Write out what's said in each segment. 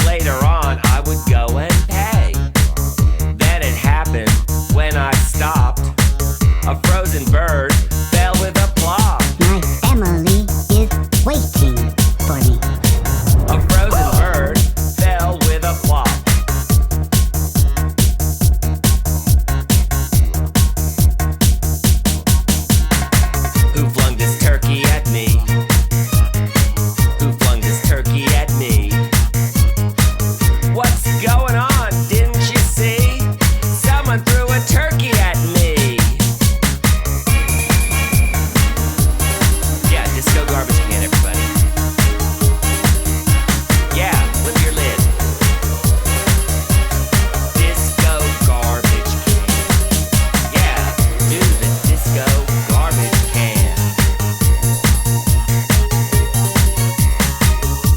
Later on, I would go and pay. Then it happened when I stopped. A frozen bird fell with a plop. My family is waiting for me. A frozen bird fell with a plop. Who flung this turkey at me? Who flung this turkey at me? What's going on? Didn't you see? Someone threw a turkey at me. Yeah, disco garbage can, everybody. Yeah, lift your lid. Disco garbage can. Yeah, do the disco garbage can.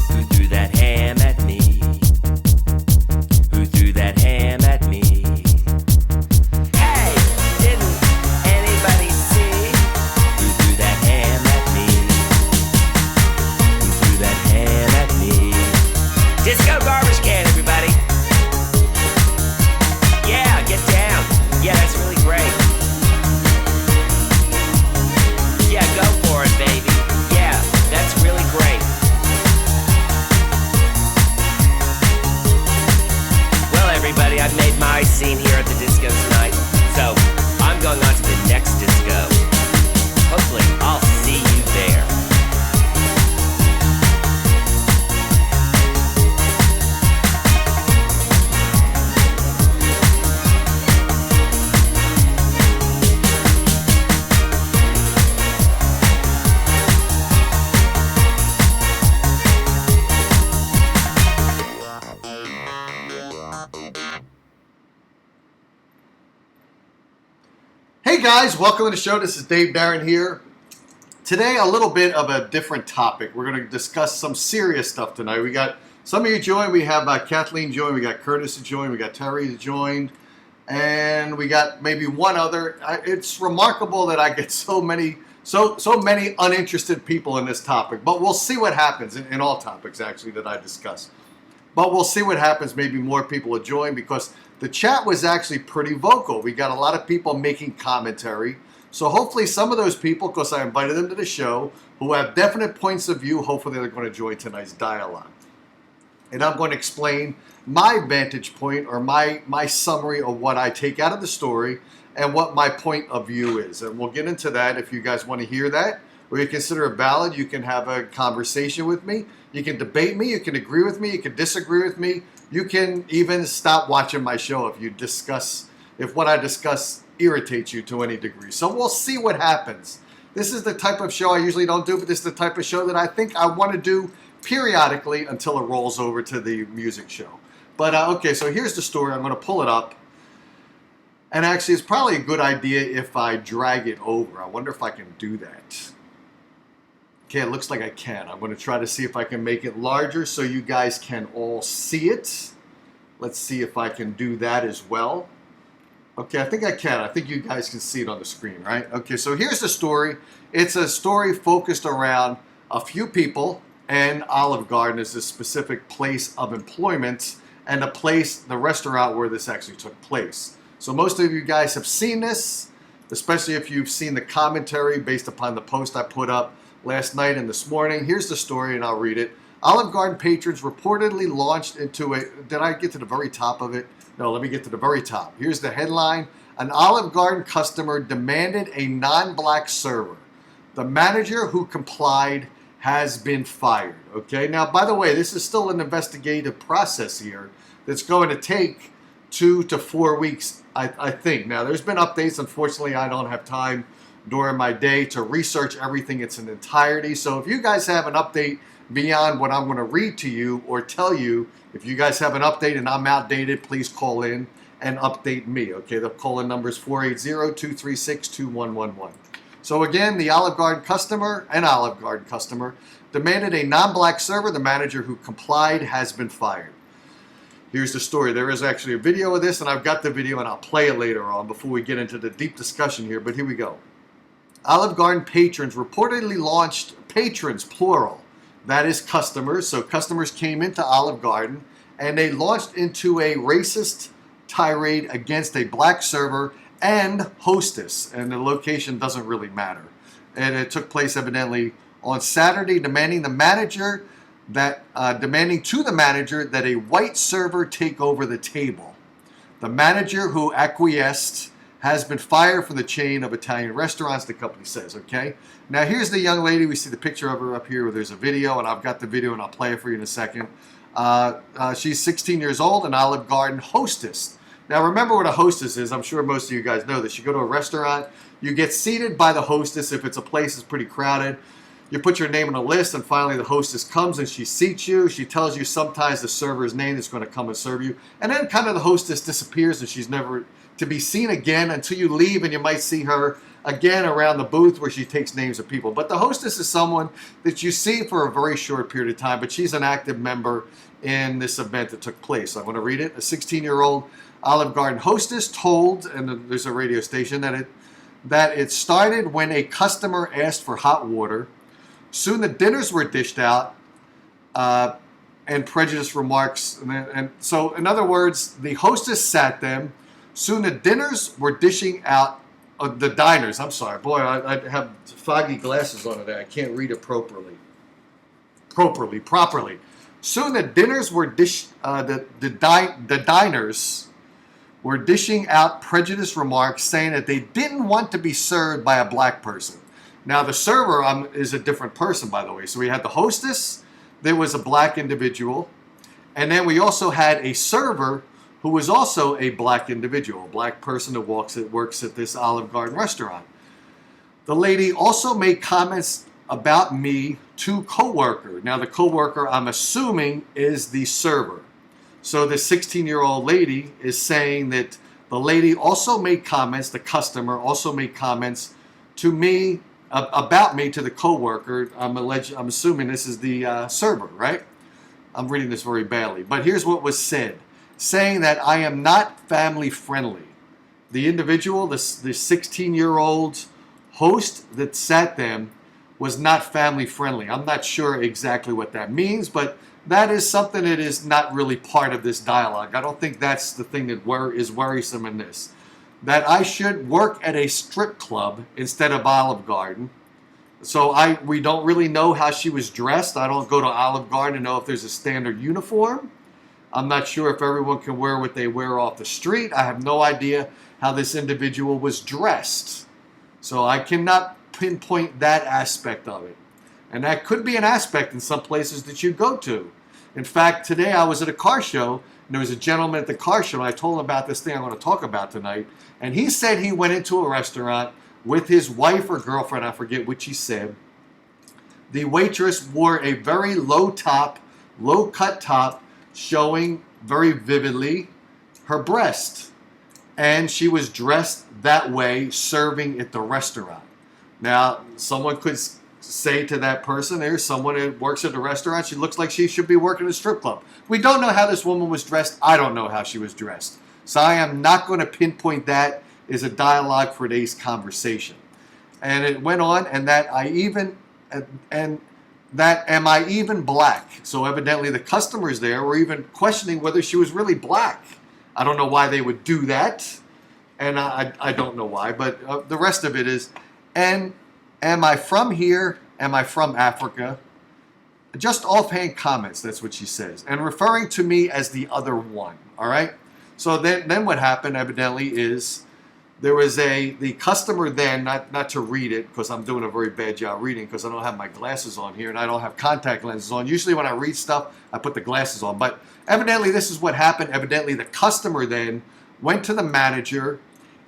Who threw that ham at me? Who threw that ham at me? Hey, didn't anybody see? Who threw that ham at me? Who threw that ham at me? Disco garbage can, everybody. Yeah, get down. Yeah, that's really great. Yeah, go for it, baby. Yeah, that's really great. Well, everybody, I've made my scene here at the disco tonight, so I'm going on to the next disco. Hopefully, I'll see you there. Hey guys, welcome to the show. This is Dave Barron here. Today, a little bit of a different topic. We're going to discuss some serious stuff tonight. We got some of you joined. We have Kathleen joined. We got Curtis joined. We got Terry joined. And we got maybe one other. It's remarkable that I get so many uninterested people in this topic. But we'll see what happens in all topics, actually, that I discuss. But we'll see what happens. Maybe more people will join because the chat was actually pretty vocal. We got a lot of people making commentary. So hopefully some of those people, because I invited them to the show, who have definite points of view, hopefully they're going to join tonight's dialogue. And I'm going to explain my vantage point or my summary of what I take out of the story and what my point of view is. And we'll get into that if you guys want to hear that. Or you consider it valid, you can have a conversation with me. You can debate me, you can agree with me, you can disagree with me. You can even stop watching my show if what I discuss irritates you to any degree. So we'll see what happens. This is the type of show I usually don't do, but this is the type of show that I think I want to do periodically until it rolls over to the music show. But okay, so here's the story. I'm going to pull it up. And actually, it's probably a good idea if I drag it over. I wonder if I can do that. Okay, it looks like I can. I'm going to try to see if I can make it larger so you guys can all see it. Let's see if I can do that as well. Okay, I think I can. I think you guys can see it on the screen, right? Okay, so here's the story. It's a story focused around a few people, and Olive Garden is a specific place of employment and the restaurant where this actually took place. So most of you guys have seen this, especially if you've seen the commentary based upon the post I put up last night and this morning. Here's the story, and I'll read it. Olive Garden patrons reportedly launched into a... Did I get to the very top of it? No, let me get to the very top. Here's the headline. An Olive Garden customer demanded a non-black server. The manager who complied has been fired. Okay, now, by the way, this is still an investigative process here that's going to take 2 to 4 weeks, I think. Now, there's been updates. Unfortunately, I don't have time during my day to research everything in its entirety. So if you guys have an update beyond what I'm going to read to you or tell you, if you guys have an update and I'm outdated, please call in and update me. Okay, the call-in number is 480-236-2111. So again, the Olive Garden customer demanded a non-black server. The manager who complied has been fired. Here's the story. There is actually a video of this, and I've got the video, and I'll play it later on before we get into the deep discussion here, but here we go. Olive Garden patrons reportedly launched, patrons plural, that is customers. So customers came into Olive Garden and they launched into a racist tirade against a black server and hostess, and the location doesn't really matter. And it took place evidently on Saturday, demanding to the manager that a white server take over the table. The manager, who acquiesced, has been fired from the chain of Italian restaurants, the company says. Okay, now here's the young lady. We see the picture of her up here where there's a video, and I've got the video and I'll play it for you in a second. She's 16 years old, an Olive Garden hostess. Now remember what a hostess is. I'm sure most of you guys know this. You go to a restaurant, you get seated by the hostess if it's a place that's pretty crowded. You put your name on a list, and finally the hostess comes and she seats you. She tells you sometimes the server's name that's going to come and serve you. And then kind of the hostess disappears and she's never to be seen again until you leave, and you might see her again around the booth where she takes names of people. But the hostess is someone that you see for a very short period of time, but she's an active member in this event that took place. I'm going to read it. A 16-year-old Olive Garden hostess told, and there's a radio station, that it started when a customer asked for hot water. Soon the dinners were dished out, and prejudiced remarks. And so, in other words, the hostess sat them. Soon the dinners were dishing out, the diners. I'm sorry, boy, I have foggy glasses on today. I can't read it properly. Soon the dinners were the diners were dishing out prejudiced remarks, saying that they didn't want to be served by a black person. Now, the server is a different person, by the way. So we had the hostess, there was a black individual, and then we also had a server who was also a black individual, a black person who works at this Olive Garden restaurant. The lady also made comments about me to coworker. Now, the coworker, I'm assuming, is the server. So the 16-year-old lady is saying that the lady also made comments, the customer also made comments to me, about me to the coworker. I'm assuming this is the server, right? I'm reading this very badly. But here's what was said, saying that I am not family friendly. The individual, the 16-year-old host that sat them, was not family friendly. I'm not sure exactly what that means, but that is something that is not really part of this dialogue. I don't think that's the thing that is worrisome in this. That I should work at a strip club instead of Olive Garden. So we don't really know how she was dressed. I don't go to Olive Garden to know if there's a standard uniform. I'm not sure if everyone can wear what they wear off the street. I have no idea how this individual was dressed. So I cannot pinpoint that aspect of it. And that could be an aspect in some places that you go to. In fact, today I was at a car show, and there was a gentleman at the car show, and I told him about this thing I'm going to talk about tonight. And he said he went into a restaurant with his wife or girlfriend, I forget which he said. The waitress wore a very low-cut top, showing very vividly her breast. And she was dressed that way, serving at the restaurant. Now, someone could say to that person, there's someone that works at the restaurant, she looks like she should be working at a strip club. We don't know how this woman was dressed. I don't know how she was dressed. So I am not going to pinpoint that as a dialogue for today's conversation. And it went on, and that am I even black? So evidently the customers there were even questioning whether she was really black. I don't know why they would do that, and I don't know why, but the rest of it is, and am I from here? Am I from Africa? Just offhand comments, that's what she says. And referring to me as the other one, all right? So then what happened, evidently, is there was the customer then, not to read it, because I'm doing a very bad job reading, because I don't have my glasses on here, and I don't have contact lenses on. Usually when I read stuff, I put the glasses on. But evidently, this is what happened. Evidently, the customer then went to the manager,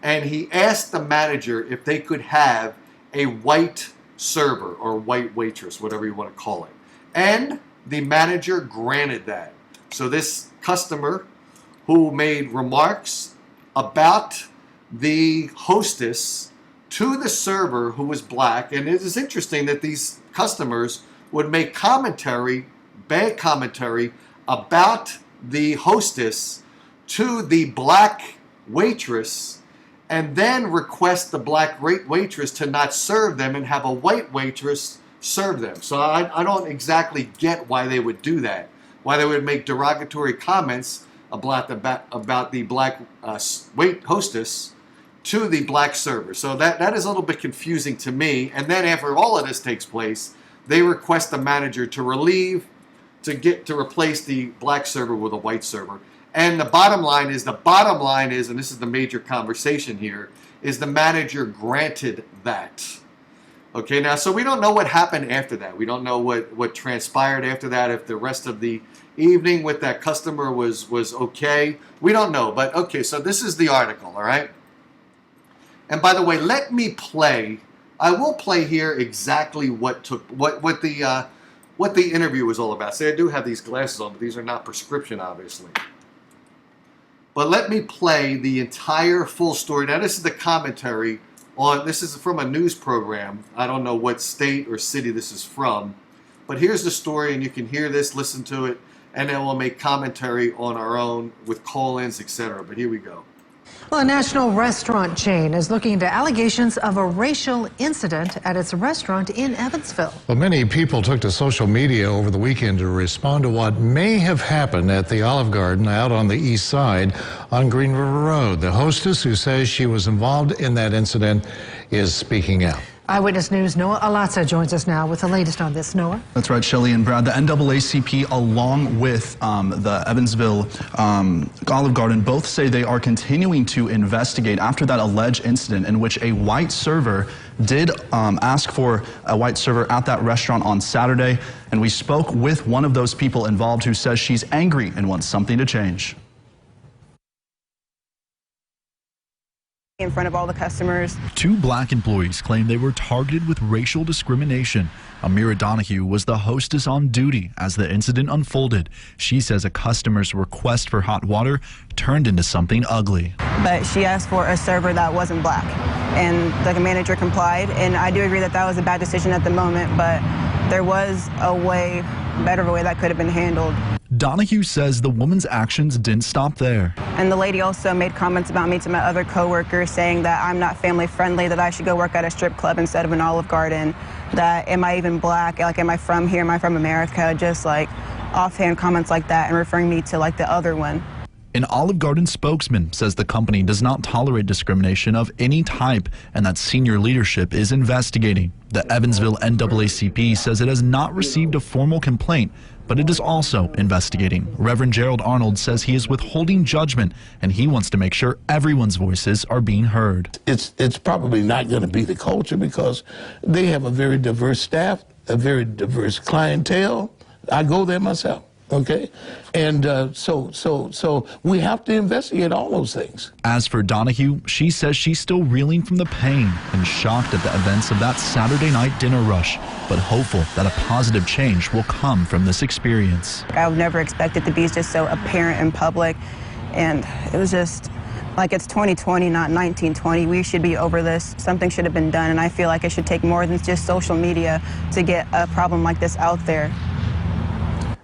and he asked the manager if they could have a white server or white waitress, whatever you want to call it. And the manager granted that. So this customer who made remarks about the hostess to the server who was black, and it is interesting that these customers would make bad commentary about the hostess to the black waitress, and then request the black waitress to not serve them and have a white waitress serve them. So I don't exactly get why they would do that. why they would make derogatory comments about the black wait hostess to the black server. So that is a little bit confusing to me. And then after all of this takes place, they request the manager to replace the black server with a white server. And the bottom line is, and this is the major conversation here, is the manager granted that. Okay, now, so we don't know what happened after that. We don't know what transpired after that, if the rest of the evening with that customer was okay. We don't know, but okay, so this is the article, all right? And by the way, let me play, I will play here exactly what the interview was all about. See, I do have these glasses on, but these are not prescription, obviously. But let me play the entire full story. Now, this is the commentary on, this is from a news program. I don't know what state or city this is from, but here's the story, and you can hear this, listen to it, and then we'll make commentary on our own with call-ins, etc. But here we go. Well, a national restaurant chain is looking into allegations of a racial incident at its restaurant in Evansville. Well, many people took to social media over the weekend to respond to what may have happened at the Olive Garden out on the east side on Green River Road. The hostess, who says she was involved in that incident, is speaking out. Eyewitness News' Noah Alatza joins us now with the latest on this. Noah? That's right, Shelley and Brad. The NAACP, along with the Evansville Olive Garden, both say they are continuing to investigate after that alleged incident in which a white server did ask for a white server at that restaurant on Saturday. And we spoke with one of those people involved who says she's angry and wants something to change. In front of all the customers. Two black employees claim they were targeted with racial discrimination. Amira Donahue was the hostess on duty as the incident unfolded. She says a customer's request for hot water turned into something ugly. But she asked for a server that wasn't black, and the manager complied. And I do agree that that was a bad decision at the moment, but there was a way, better way that could have been handled. Donahue says the woman's actions didn't stop there. And the lady also made comments about me to my other coworkers, saying that I'm not family friendly, that I should go work at a strip club instead of an Olive Garden, that am I even black, like am I from here, am I from America, just like offhand comments like that and referring me to like the other one. An Olive Garden spokesman says the company does not tolerate discrimination of any type and that senior leadership is investigating. The Evansville NAACP says it has not received a formal complaint, but it is also investigating. Reverend Gerald Arnold says he is withholding judgment and he wants to make sure everyone's voices are being heard. It's probably not going to be the culture because they have a very diverse staff, a very diverse clientele. I go there myself. Okay, and so we have to investigate all those things. As for Donahue, she says she's still reeling from the pain and shocked at the events of that Saturday night dinner rush, but hopeful that a positive change will come from this experience. I would never expect it to be just so apparent in public, and it was just like it's 2020, not 1920. We should be over this. Something should have been done, and I feel like it should take more than just social media to get a problem like this out there.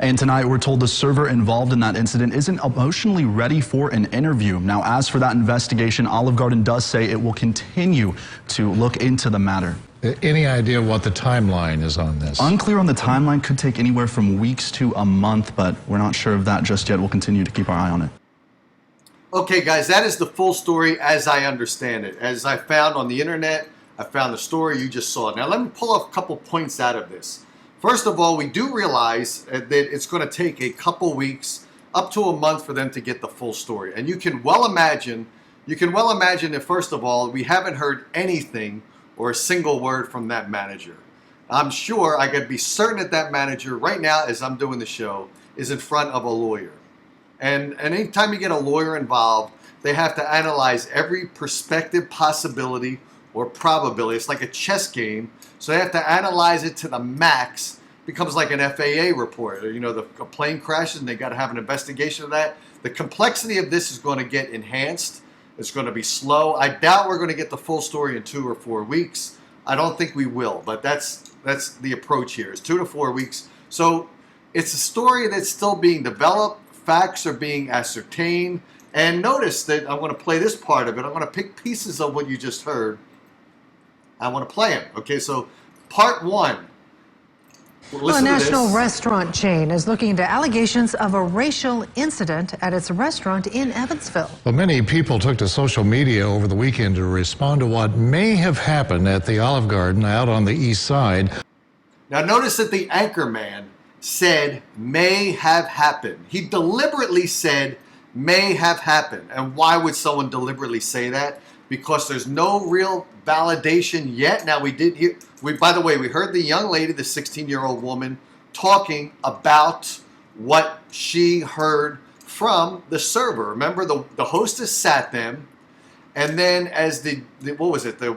And tonight, we're told the server involved in that incident isn't emotionally ready for an interview. Now, as for that investigation, Olive Garden does say it will continue to look into the matter. Any idea what the timeline is on this? Unclear on the timeline. Could take anywhere from weeks to a month, but we're not sure of that just yet. We'll continue to keep our eye on it. Okay, guys, that is the full story as I understand it. As I found on the internet, I found the story you just saw. Now, let me pull a couple points out of this. First of all, we do realize that it's going to take a couple weeks, up to a month, for them to get the full story. And you can well imagine that, first of all, we haven't heard anything or a single word from that manager. I'm sure, I could be certain that manager right now, as I'm doing the show, is in front of a lawyer. And anytime you get a lawyer involved, they have to analyze every prospective possibility or probability. It's like a chess game. So they have to analyze it to the max. It becomes like an FAA report. You know, a plane crashes and they got to have an investigation of that. The complexity of this is going to get enhanced. It's going to be slow. I doubt we're going to get the full story in 2 or 4 weeks. I don't think we will, but that's the approach here. It's 2 to 4 weeks. So it's a story that's still being developed. Facts are being ascertained. And notice that I'm going to play this part of it. I'm going to pick pieces of what you just heard. I want to play them. Okay, so part 1. Well, Well, a listen to national this. restaurant chain is looking into allegations of a racial incident at its restaurant in Evansville. Well, many people took to social media over the weekend to respond to what may have happened at the Olive Garden out on the east side. Now notice that the anchor man said may have happened. He deliberately said may have happened. And why would someone deliberately say that? Because there's no real validation yet. Now by the way, we heard the young lady, the 16-year-old woman, talking about what she heard from the server. Remember, the hostess sat them, and then as the what was it? The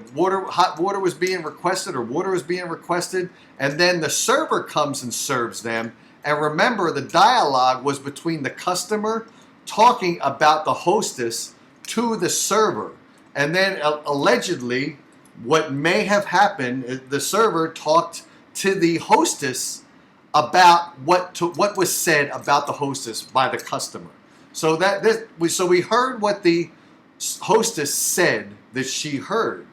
hot water was being requested, or water was being requested, and then the server comes and serves them. And remember, the dialogue was between the customer talking about the hostess to the server. And then allegedly, what may have happened, the server talked to the hostess about what was said about the hostess by the customer. So we heard what the hostess said that she heard.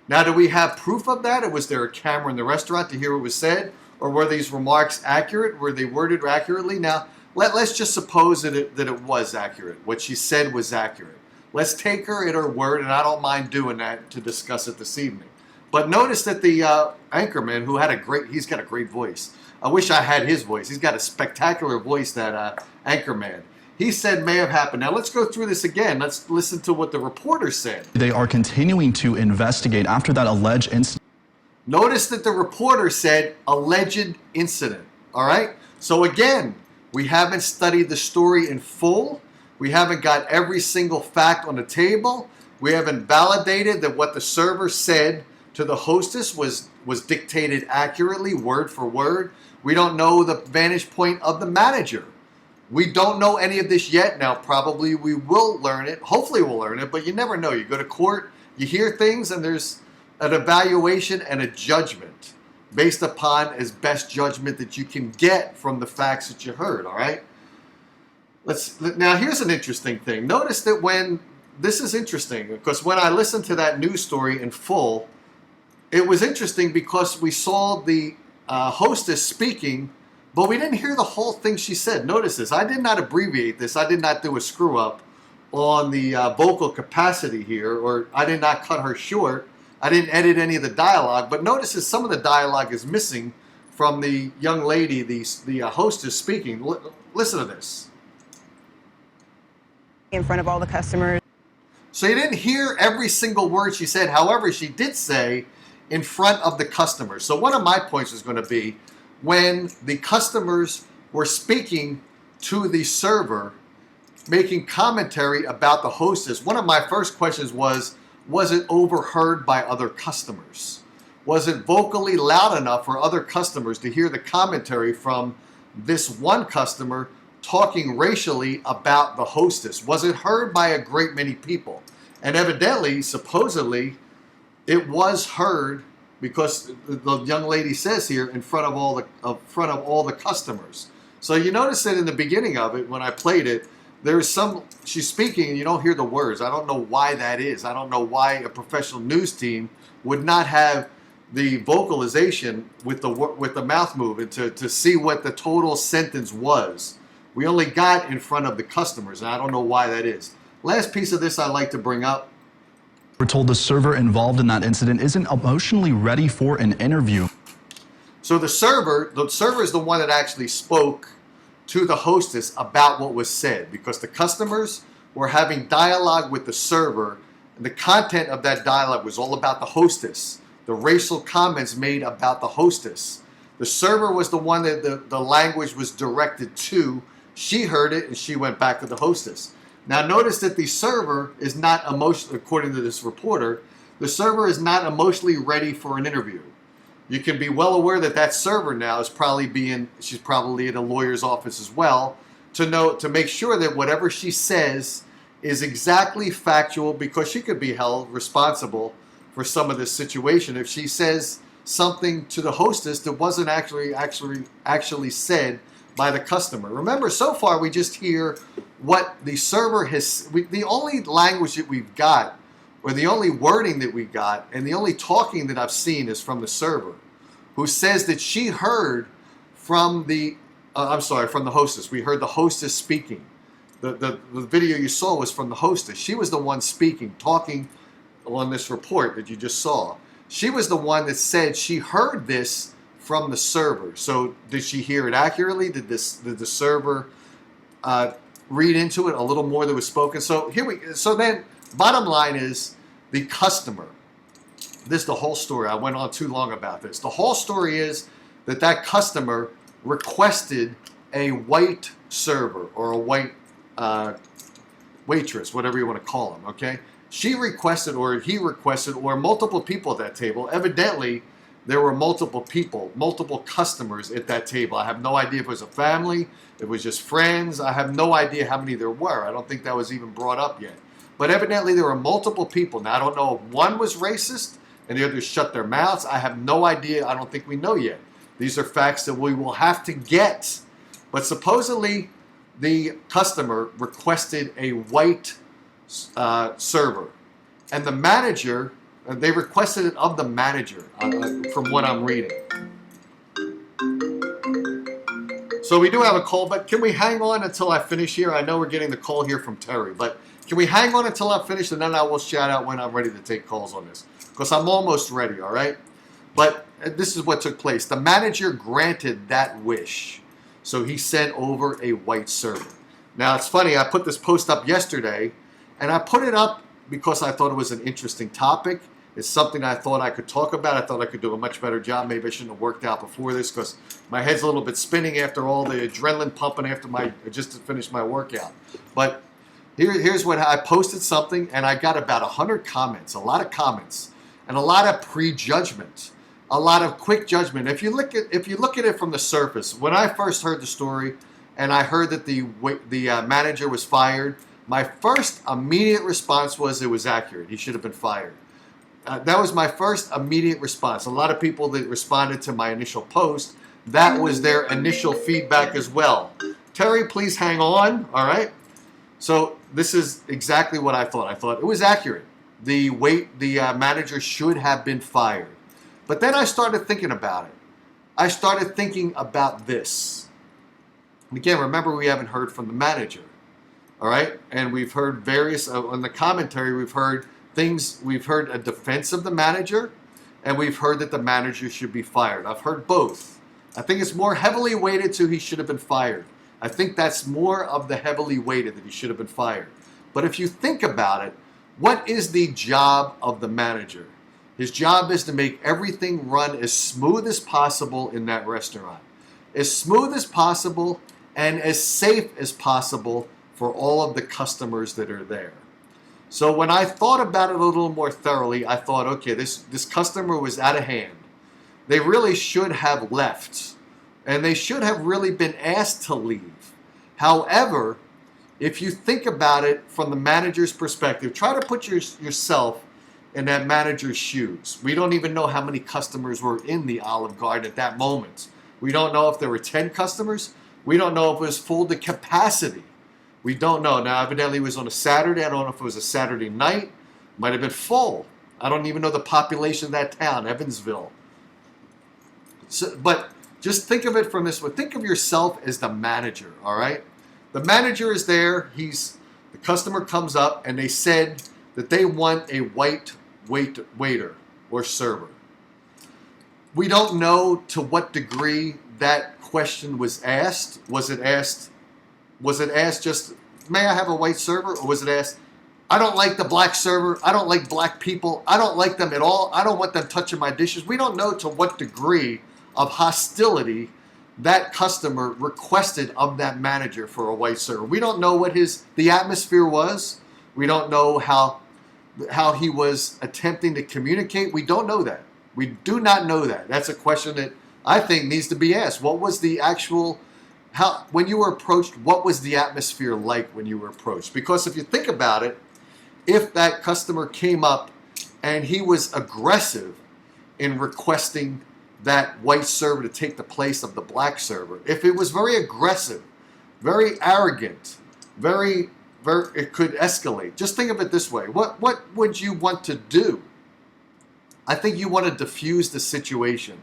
Now, do we have proof of that, or was there a camera in the restaurant to hear what was said, or were these remarks accurate? Were they worded accurately? Now, let's just suppose that it was accurate. What she said was accurate. Let's take her at her word, and I don't mind doing that to discuss it this evening. But notice that the anchorman, he's got a great voice. I wish I had his voice. He's got a spectacular voice, that anchorman. He said may have happened. Now let's go through this again. Let's listen to what the reporter said. They are continuing to investigate after that alleged incident. Notice that the reporter said alleged incident. All right? So again, we haven't studied the story in full. We haven't got every single fact on the table. We haven't validated that what the server said to the hostess was dictated accurately, word for word. We don't know the vantage point of the manager. We don't know any of this yet. Now, probably we will learn it. Hopefully we'll learn it, but you never know. You go to court, you hear things, and there's an evaluation and a judgment based upon as best judgment that you can get from the facts that you heard, all right? Now, here's an interesting thing. Notice that this is interesting, because when I listened to that news story in full, it was interesting because we saw the hostess speaking, but we didn't hear the whole thing she said. Notice this. I did not abbreviate this. I did not do a screw up on the vocal capacity here, or I did not cut her short. I didn't edit any of the dialogue, but notice that some of the dialogue is missing from the young lady, the hostess speaking. Listen to this. In front of all the customers. So you didn't hear every single word she said. However, she did say in front of the customers. So one of my points is going to be when the customers were speaking to the server, making commentary about the hostess. One of my first questions was it overheard by other customers? Was it vocally loud enough for other customers to hear the commentary from this one customer talking racially about the hostess? Was it heard by a great many people? And evidently, supposedly, it was heard because the young lady says here in front of all the customers. So you notice that in the beginning of it, when I played it, she's speaking and you don't hear the words. I don't know why that is. I don't know why a professional news team would not have the vocalization with the mouth movement to see what the total sentence was. We only got in front of the customers, and I don't know why that is. Last piece of this I'd like to bring up. We're told the server involved in that incident isn't emotionally ready for an interview. So the server is the one that actually spoke to the hostess about what was said, because the customers were having dialogue with the server, and the content of that dialogue was all about the hostess, the racial comments made about the hostess. The server was the one that the language was directed to. She heard it, and she went back to the hostess. Now notice that the server is not emotionally, according to this reporter, the server is not emotionally ready for an interview. You can be well aware that that server now is she's probably in a lawyer's office as well, to make sure that whatever she says is exactly factual, because she could be held responsible for some of this situation if she says something to the hostess that wasn't actually said by the customer. Remember, so far we just hear what the server has. The only language that we've got, or the only wording that we got, and the only talking that I've seen is from the server, who says that she heard from the from the hostess. We heard the hostess speaking. The video you saw was from the hostess. She was the one speaking, talking on this report that you just saw. She was the one that said she heard this from the server. So did she hear it accurately? Did the server read into it a little more that was spoken? So then bottom line is the customer. This is the whole story. I went on too long about this. The whole story is that customer requested a white server or a white waitress, whatever you want to call them, okay? She requested, or he requested, or multiple people at that table. Evidently, there were multiple people, multiple customers at that table. I have no idea if it was a family, if it was just friends. I have no idea how many there were. I don't think that was even brought up yet. But evidently, there were multiple people. Now, I don't know if one was racist and the others shut their mouths. I have no idea. I don't think we know yet. These are facts that we will have to get. But supposedly, the customer requested a white server. And the manager, they requested it of the manager, from what I'm reading. So we do have a call, but can we hang on until I finish here? I know we're getting the call here from Terry, but can we hang on until I finish, and then I will shout out when I'm ready to take calls on this? Because I'm almost ready, all right? But this is what took place. The manager granted that wish. So he sent over a white server. Now, it's funny. I put this post up yesterday, and I put it up because I thought it was an interesting topic. It's something I thought I could talk about. I thought I could do a much better job. Maybe I shouldn't have worked out before this because my head's a little bit spinning after all the adrenaline pumping after just to finish my workout. But here's what I posted something, and I got about 100 comments, a lot of comments, and a lot of prejudgment. A lot of quick judgment. If you look at it from the surface, when I first heard the story and I heard that the manager was fired, my first immediate response was it was accurate. He should have been fired. That was my first immediate response. A lot of people that responded to my initial post, that was their initial feedback as well. Terry, please hang on. All right. So this is exactly what I thought. I thought it was accurate. The manager should have been fired. But then I started thinking about it. I started thinking about this. And again, remember, we haven't heard from the manager. All right? And we've heard various, on the commentary, we've heard things, we've heard a defense of the manager, and we've heard that the manager should be fired. I've heard both. I think it's more heavily weighted to he should have been fired. I think that's more of the heavily weighted that he should have been fired. But if you think about it, what is the job of the manager? His job is to make everything run as smooth as possible in that restaurant. As smooth as possible and as safe as possible for all of the customers that are there. So when I thought about it a little more thoroughly, I thought, okay, this customer was out of hand. They really should have left. And they should have really been asked to leave. However, if you think about it from the manager's perspective, try to put yourself in that manager's shoes. We don't even know how many customers were in the Olive Garden at that moment. We don't know if there were 10 customers. We don't know if it was full to capacity. We don't know. Now, evidently it was on a Saturday. I don't know if it was a Saturday night. Might have been full. I don't even know the population of that town, Evansville. So, but just think of it from this way. Think of yourself as the manager, all right? The manager is there. The customer comes up, and they said that they want a white waiter or server. We don't know to what degree that question was asked. Was it asked just, may I have a white server? Or was it asked, I don't like the black server. I don't like black people. I don't like them at all. I don't want them touching my dishes. We don't know to what degree of hostility that customer requested of that manager for a white server. We don't know what the atmosphere was. We don't know how he was attempting to communicate. We don't know that. We do not know that. That's a question that I think needs to be asked. What was the actual, when you were approached, what was the atmosphere like when you were approached? Because if you think about it, if that customer came up and he was aggressive in requesting that white server to take the place of the black server, if it was very aggressive, very arrogant, very, it could escalate. Just think of it this way. What would you want to do? I think you want to diffuse the situation.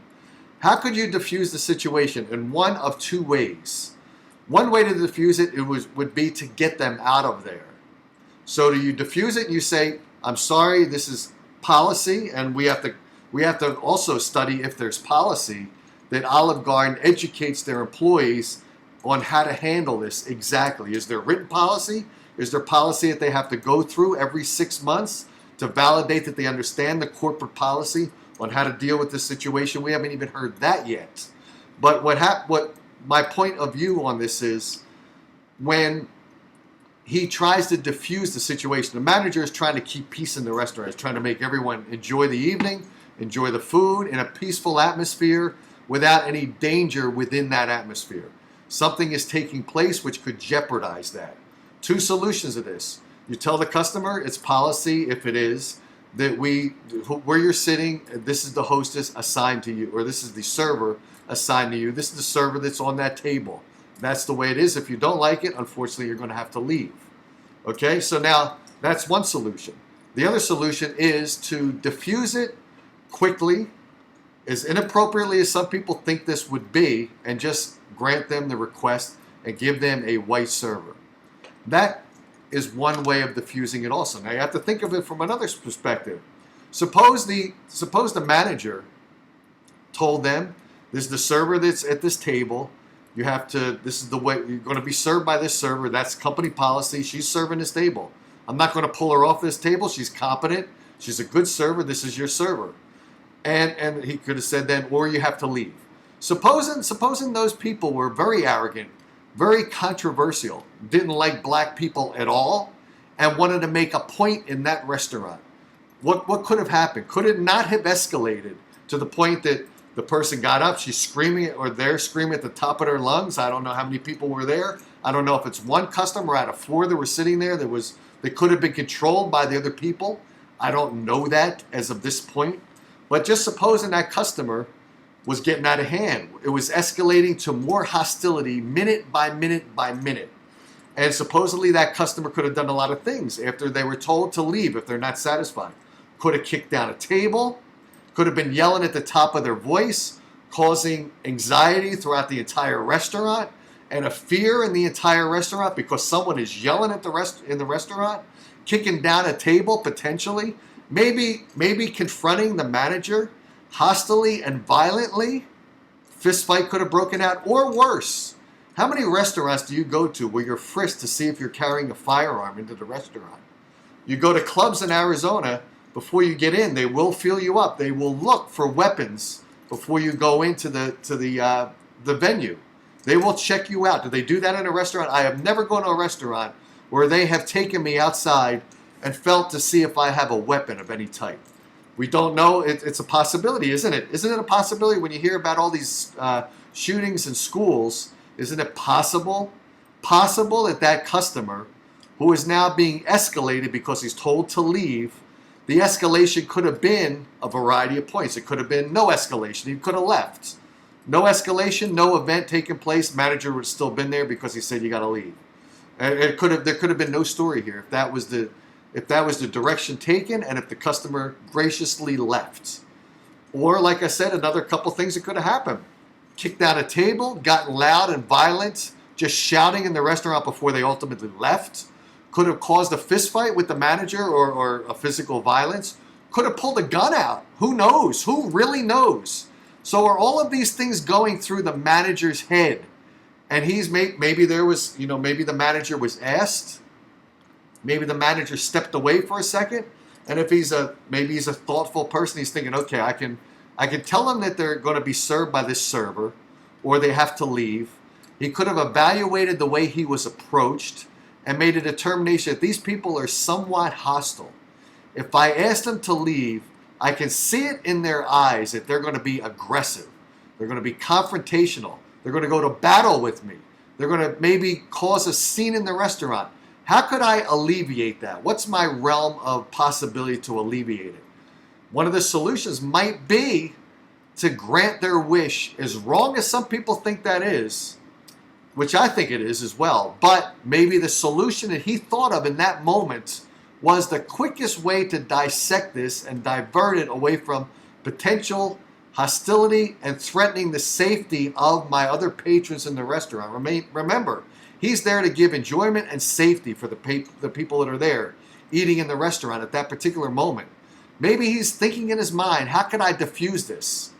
How could you diffuse the situation? In one of two ways. One way to diffuse it, would be to get them out of there. So do you diffuse it and you say, I'm sorry, this is policy, and we have to also study if there's policy that Olive Garden educates their employees on how to handle this exactly. Is there written policy? Is there policy that they have to go through every 6 months to validate that they understand the corporate policy on how to deal with this situation? We haven't even heard that yet. But what my point of view on this is, when he tries to diffuse the situation, the manager is trying to keep peace in the restaurant. He's trying to make everyone enjoy the evening, enjoy the food in a peaceful atmosphere without any danger within that atmosphere. Something is taking place which could jeopardize that. Two solutions to this. You tell the customer it's policy, if it is, that where you're sitting, this is the hostess assigned to you, or this is the server assigned to you. This is the server that's on that table. That's the way it is. If you don't like it, unfortunately, you're going to have to leave. Okay, so now that's one solution. The other solution is to diffuse it quickly, as inappropriately as some people think this would be, and just grant them the request and give them a white server. That is one way of diffusing it also. Now you have to think of it from another perspective. Suppose the manager told them, this is the server that's at this table. This is the way you're going to be served by this server. That's company policy. She's serving this table. I'm not going to pull her off this table. She's competent. She's a good server. This is your server. And he could have said then, or you have to leave. Supposing those people were very arrogant, very controversial, didn't like black people at all, and wanted to make a point in that restaurant. What could have happened? Could it not have escalated to the point that the person got up, she's screaming, or they're screaming at the top of their lungs? I don't know how many people were there. I don't know if it's one customer out of 4 that were sitting there that could have been controlled by the other people. I don't know that as of this point. But just supposing that customer was getting out of hand. It was escalating to more hostility minute by minute by minute. And supposedly that customer could have done a lot of things after they were told to leave if they're not satisfied. Could have kicked down a table, could have been yelling at the top of their voice, causing anxiety throughout the entire restaurant and a fear in the entire restaurant because someone is yelling at in the restaurant, kicking down a table potentially, maybe confronting the manager hostilely and violently. Fist fight could have broken out, or worse. How many restaurants do you go to where you're frisked to see if you're carrying a firearm into the restaurant? You go to clubs in Arizona, before you get in, they will feel you up. They will look for weapons before you go into the venue. They will check you out. Do they do that in a restaurant? I have never gone to a restaurant where they have taken me outside and felt to see if I have a weapon of any type. We don't know. It's a possibility, isn't it? Isn't it a possibility when you hear about all these shootings in schools? Isn't it possible that that customer who is now being escalated because he's told to leave, the escalation could have been a variety of points. It could have been no escalation. He could have left. No escalation, no event taking place. Manager would have still been there because he said you got to leave. There could have been no story here if that was the direction taken and if the customer graciously left. Or like I said, another couple things that could have happened. Kicked down a table, gotten loud and violent, just shouting in the restaurant before they ultimately left. Could have caused a fist fight with the manager or a physical violence. Could have pulled a gun out. Who knows? Who really knows? So are all of these things going through the manager's head? And maybe the manager was asked. Maybe the manager stepped away for a second. And if maybe he's a thoughtful person, he's thinking, okay, I can tell them that they're going to be served by this server, or they have to leave. He could have evaluated the way he was approached and made a determination that these people are somewhat hostile. If I ask them to leave, I can see it in their eyes that they're going to be aggressive. They're going to be confrontational. They're going to go to battle with me. They're going to maybe cause a scene in the restaurant. How could I alleviate that? What's my realm of possibility to alleviate it? One of the solutions might be to grant their wish, as wrong as some people think that is, which I think it is as well. But maybe the solution that he thought of in that moment was the quickest way to dissect this and divert it away from potential hostility, and threatening the safety of my other patrons in the restaurant. Remember, he's there to give enjoyment and safety for the people that are there eating in the restaurant at that particular moment. Maybe he's thinking in his mind, how can I diffuse this?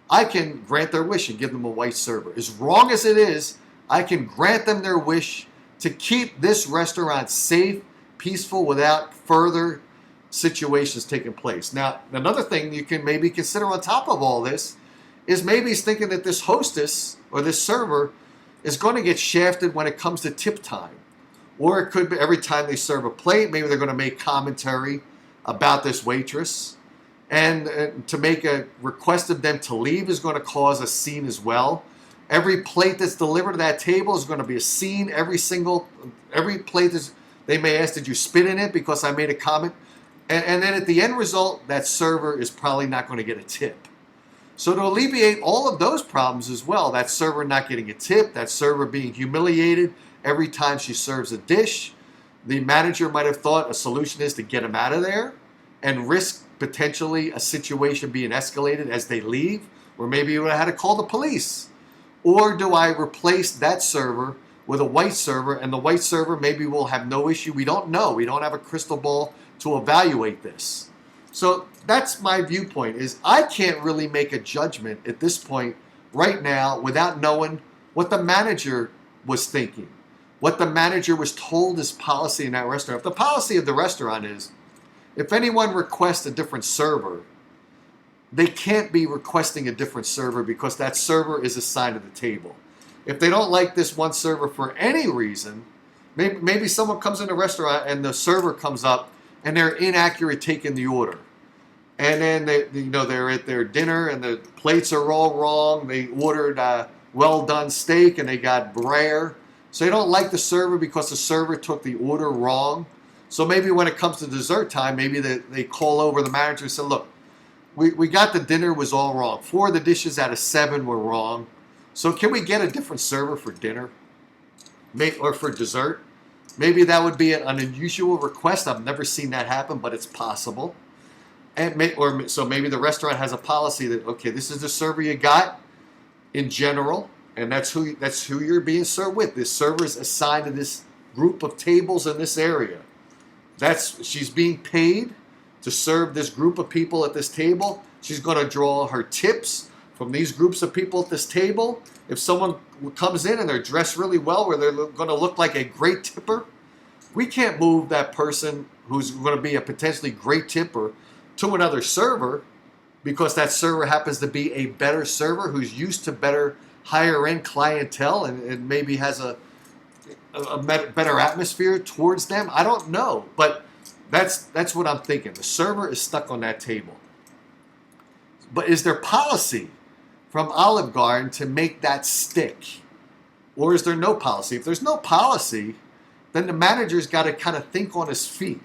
I can grant their wish and give them a white server. As wrong as it is, I can grant them their wish to keep this restaurant safe, peaceful, without further situations taking place. Now, another thing you can maybe consider on top of all this is maybe he's thinking that this hostess or this server is going to get shafted when it comes to tip time. Or it could be every time they serve a plate, maybe they're going to make commentary about this waitress. And to make a request of them to leave is going to cause a scene as well. Every plate that's delivered to that table is going to be a scene. Every plate they may ask, did you spit in it because I made a comment? And then at the end result, that server is probably not going to get a tip. So to alleviate all of those problems as well, that server not getting a tip, that server being humiliated every time she serves a dish, the manager might have thought a solution is to get them out of there and risk potentially a situation being escalated as they leave, or maybe you would have had to call the police. Or do I replace that server with a white server, and the white server maybe will have no issue? We don't know. We don't have a crystal ball to evaluate this. So that's my viewpoint, is I can't really make a judgment at this point right now without knowing what the manager was thinking, what the manager was told is policy in that restaurant. If the policy of the restaurant is, if anyone requests a different server, they can't be requesting a different server because that server is assigned to the table. If they don't like this one server for any reason, maybe someone comes in the restaurant and the server comes up and they're inaccurate taking the order. And then they're at their dinner and the plates are all wrong. They ordered well done steak and they got rare. So they don't like the server because the server took the order wrong. So maybe when it comes to dessert time, maybe they call over the manager and say, look, we got the dinner was all wrong. 4 of the dishes out of 7 were wrong. So can we get a different server for dinner or for dessert? Maybe that would be an unusual request. I've never seen that happen, but it's possible. So maybe the restaurant has a policy that, okay, this is the server you got in general, and that's who you're being served with. This server is assigned to this group of tables in this area. She's being paid to serve this group of people at this table. She's going to draw her tips from these groups of people at this table. If someone comes in and they're dressed really well, where they're going to look like a great tipper, we can't move that person who's going to be a potentially great tipper to another server because that server happens to be a better server who's used to better higher end clientele and maybe has a better atmosphere towards them. I don't know, but that's what I'm thinking. The server is stuck on that table. But is there policy from Olive Garden to make that stick? Or is there no policy? If there's no policy, then the manager's got to kind of think on his feet.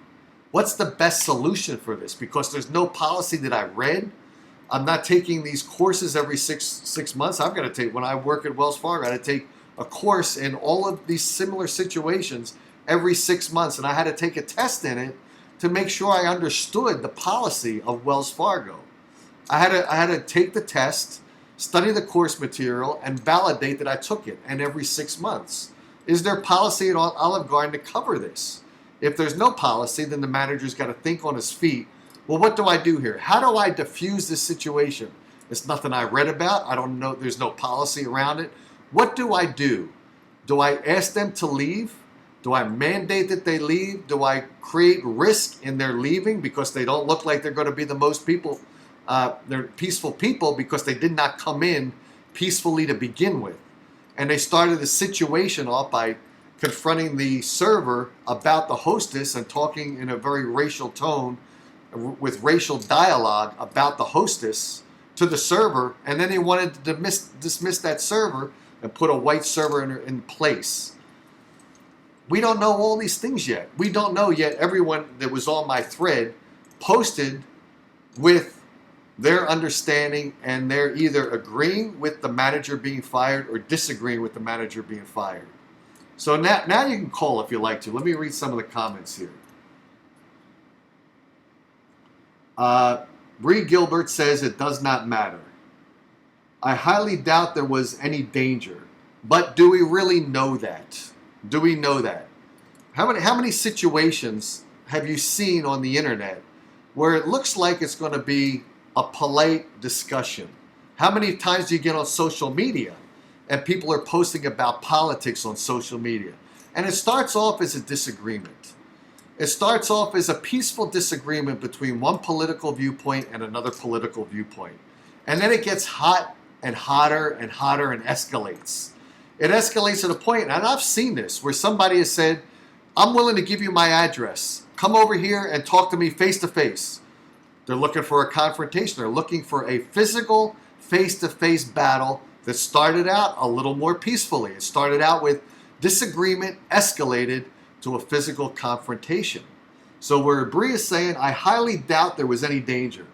What's the best solution for this? Because there's no policy that I read. I'm not taking these courses every six months. I've got to take, when I work at Wells Fargo, I had to take a course in all of these similar situations every 6 months. And I had to take a test in it to make sure I understood the policy of Wells Fargo. I had to take the test, study the course material, and validate that I took it, and every 6 months. Is there policy at Olive Garden to cover this? If there's no policy, then the manager's got to think on his feet, well, what do I do here? How do I diffuse this situation? It's nothing I read about. I don't know. There's no policy around it. What do I do? Do I ask them to leave? Do I mandate that they leave? Do I create risk in their leaving because they don't look like they're going to be the most they're peaceful people because they did not come in peacefully to begin with? And they started the situation off by confronting the server about the hostess and talking in a very racial tone with racial dialogue about the hostess to the server, and then they wanted to dismiss that server and put a white server in place. We don't know all these things yet. We don't know yet. Everyone that was on my thread posted with their understanding, and they're either agreeing with the manager being fired or disagreeing with the manager being fired. So now you can call if you like to. Let me read some of the comments here. Bree Gilbert says it does not matter. I highly doubt there was any danger. But do we really know that? Do we know that? How many situations have you seen on the internet where it looks like it's going to be a polite discussion? How many times do you get on social media and people are posting about politics on social media? And it starts off as a disagreement. It starts off as a peaceful disagreement between one political viewpoint and another political viewpoint. And then it gets hot and hotter and hotter and escalates. It escalates to the point, and I've seen this, where somebody has said, I'm willing to give you my address. Come over here and talk to me face to face. They're looking for a confrontation. They're looking for a physical face-to-face battle that started out a little more peacefully. It started out with disagreement, escalated to a physical confrontation. So where Bree is saying, I highly doubt there was any danger,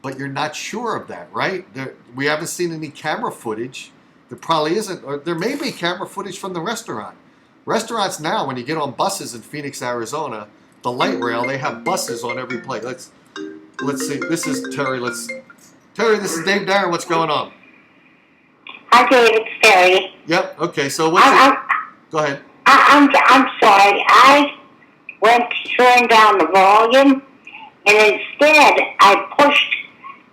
but you're not sure of that, right? We haven't seen any camera footage. There probably isn't, or there may be camera footage from the restaurant. Restaurants now, when you get on buses in Phoenix, Arizona, the light rail, they have buses on every plate. Let's see. This is Terry. Terry, this is Dave Darren. What's going on? Hi, Dave. It's Terry. Yep. Okay. So go ahead. I'm sorry. I went to turn down the volume, and instead I pushed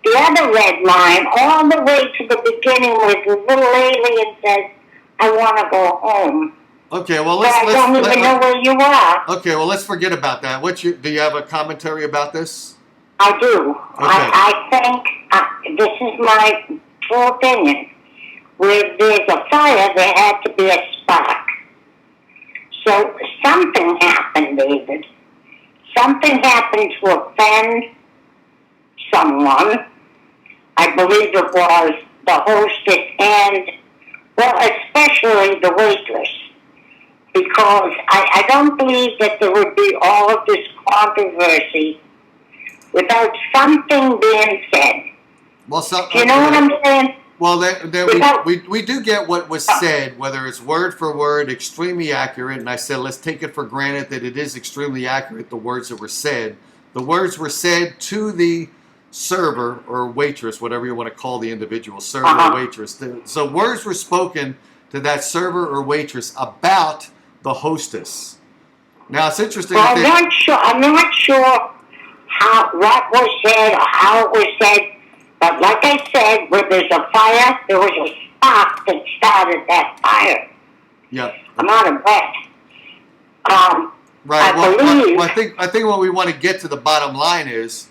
the other red line all the way to the beginning where the little alien says, I want to go home. Okay, well, I don't even know where you are. Okay, well, let's forget about that. Do you have a commentary about this? I do. Okay. I think, this is my true opinion, where there's a fire, there had to be a spark. So something happened, David. Something happened to offend someone. I believe it was the hostess and, well, especially the waitress. Because I don't believe that there would be all of this controversy without something being said. Well, you know what I'm saying? Well, we do get what was said, whether it's word for word, extremely accurate. And I said, let's take it for granted that it is extremely accurate, the words that were said. The words were said to the server or waitress, whatever you want to call the individual, server or waitress. So words were spoken to that server or waitress about the hostess. Now it's interesting. Well, I'm not sure what was said or how it was said, but like I said, where there's a fire, there was a spark that started that fire. Yep. I'm out of breath. Right. Well, I think what we want to get to the bottom line is,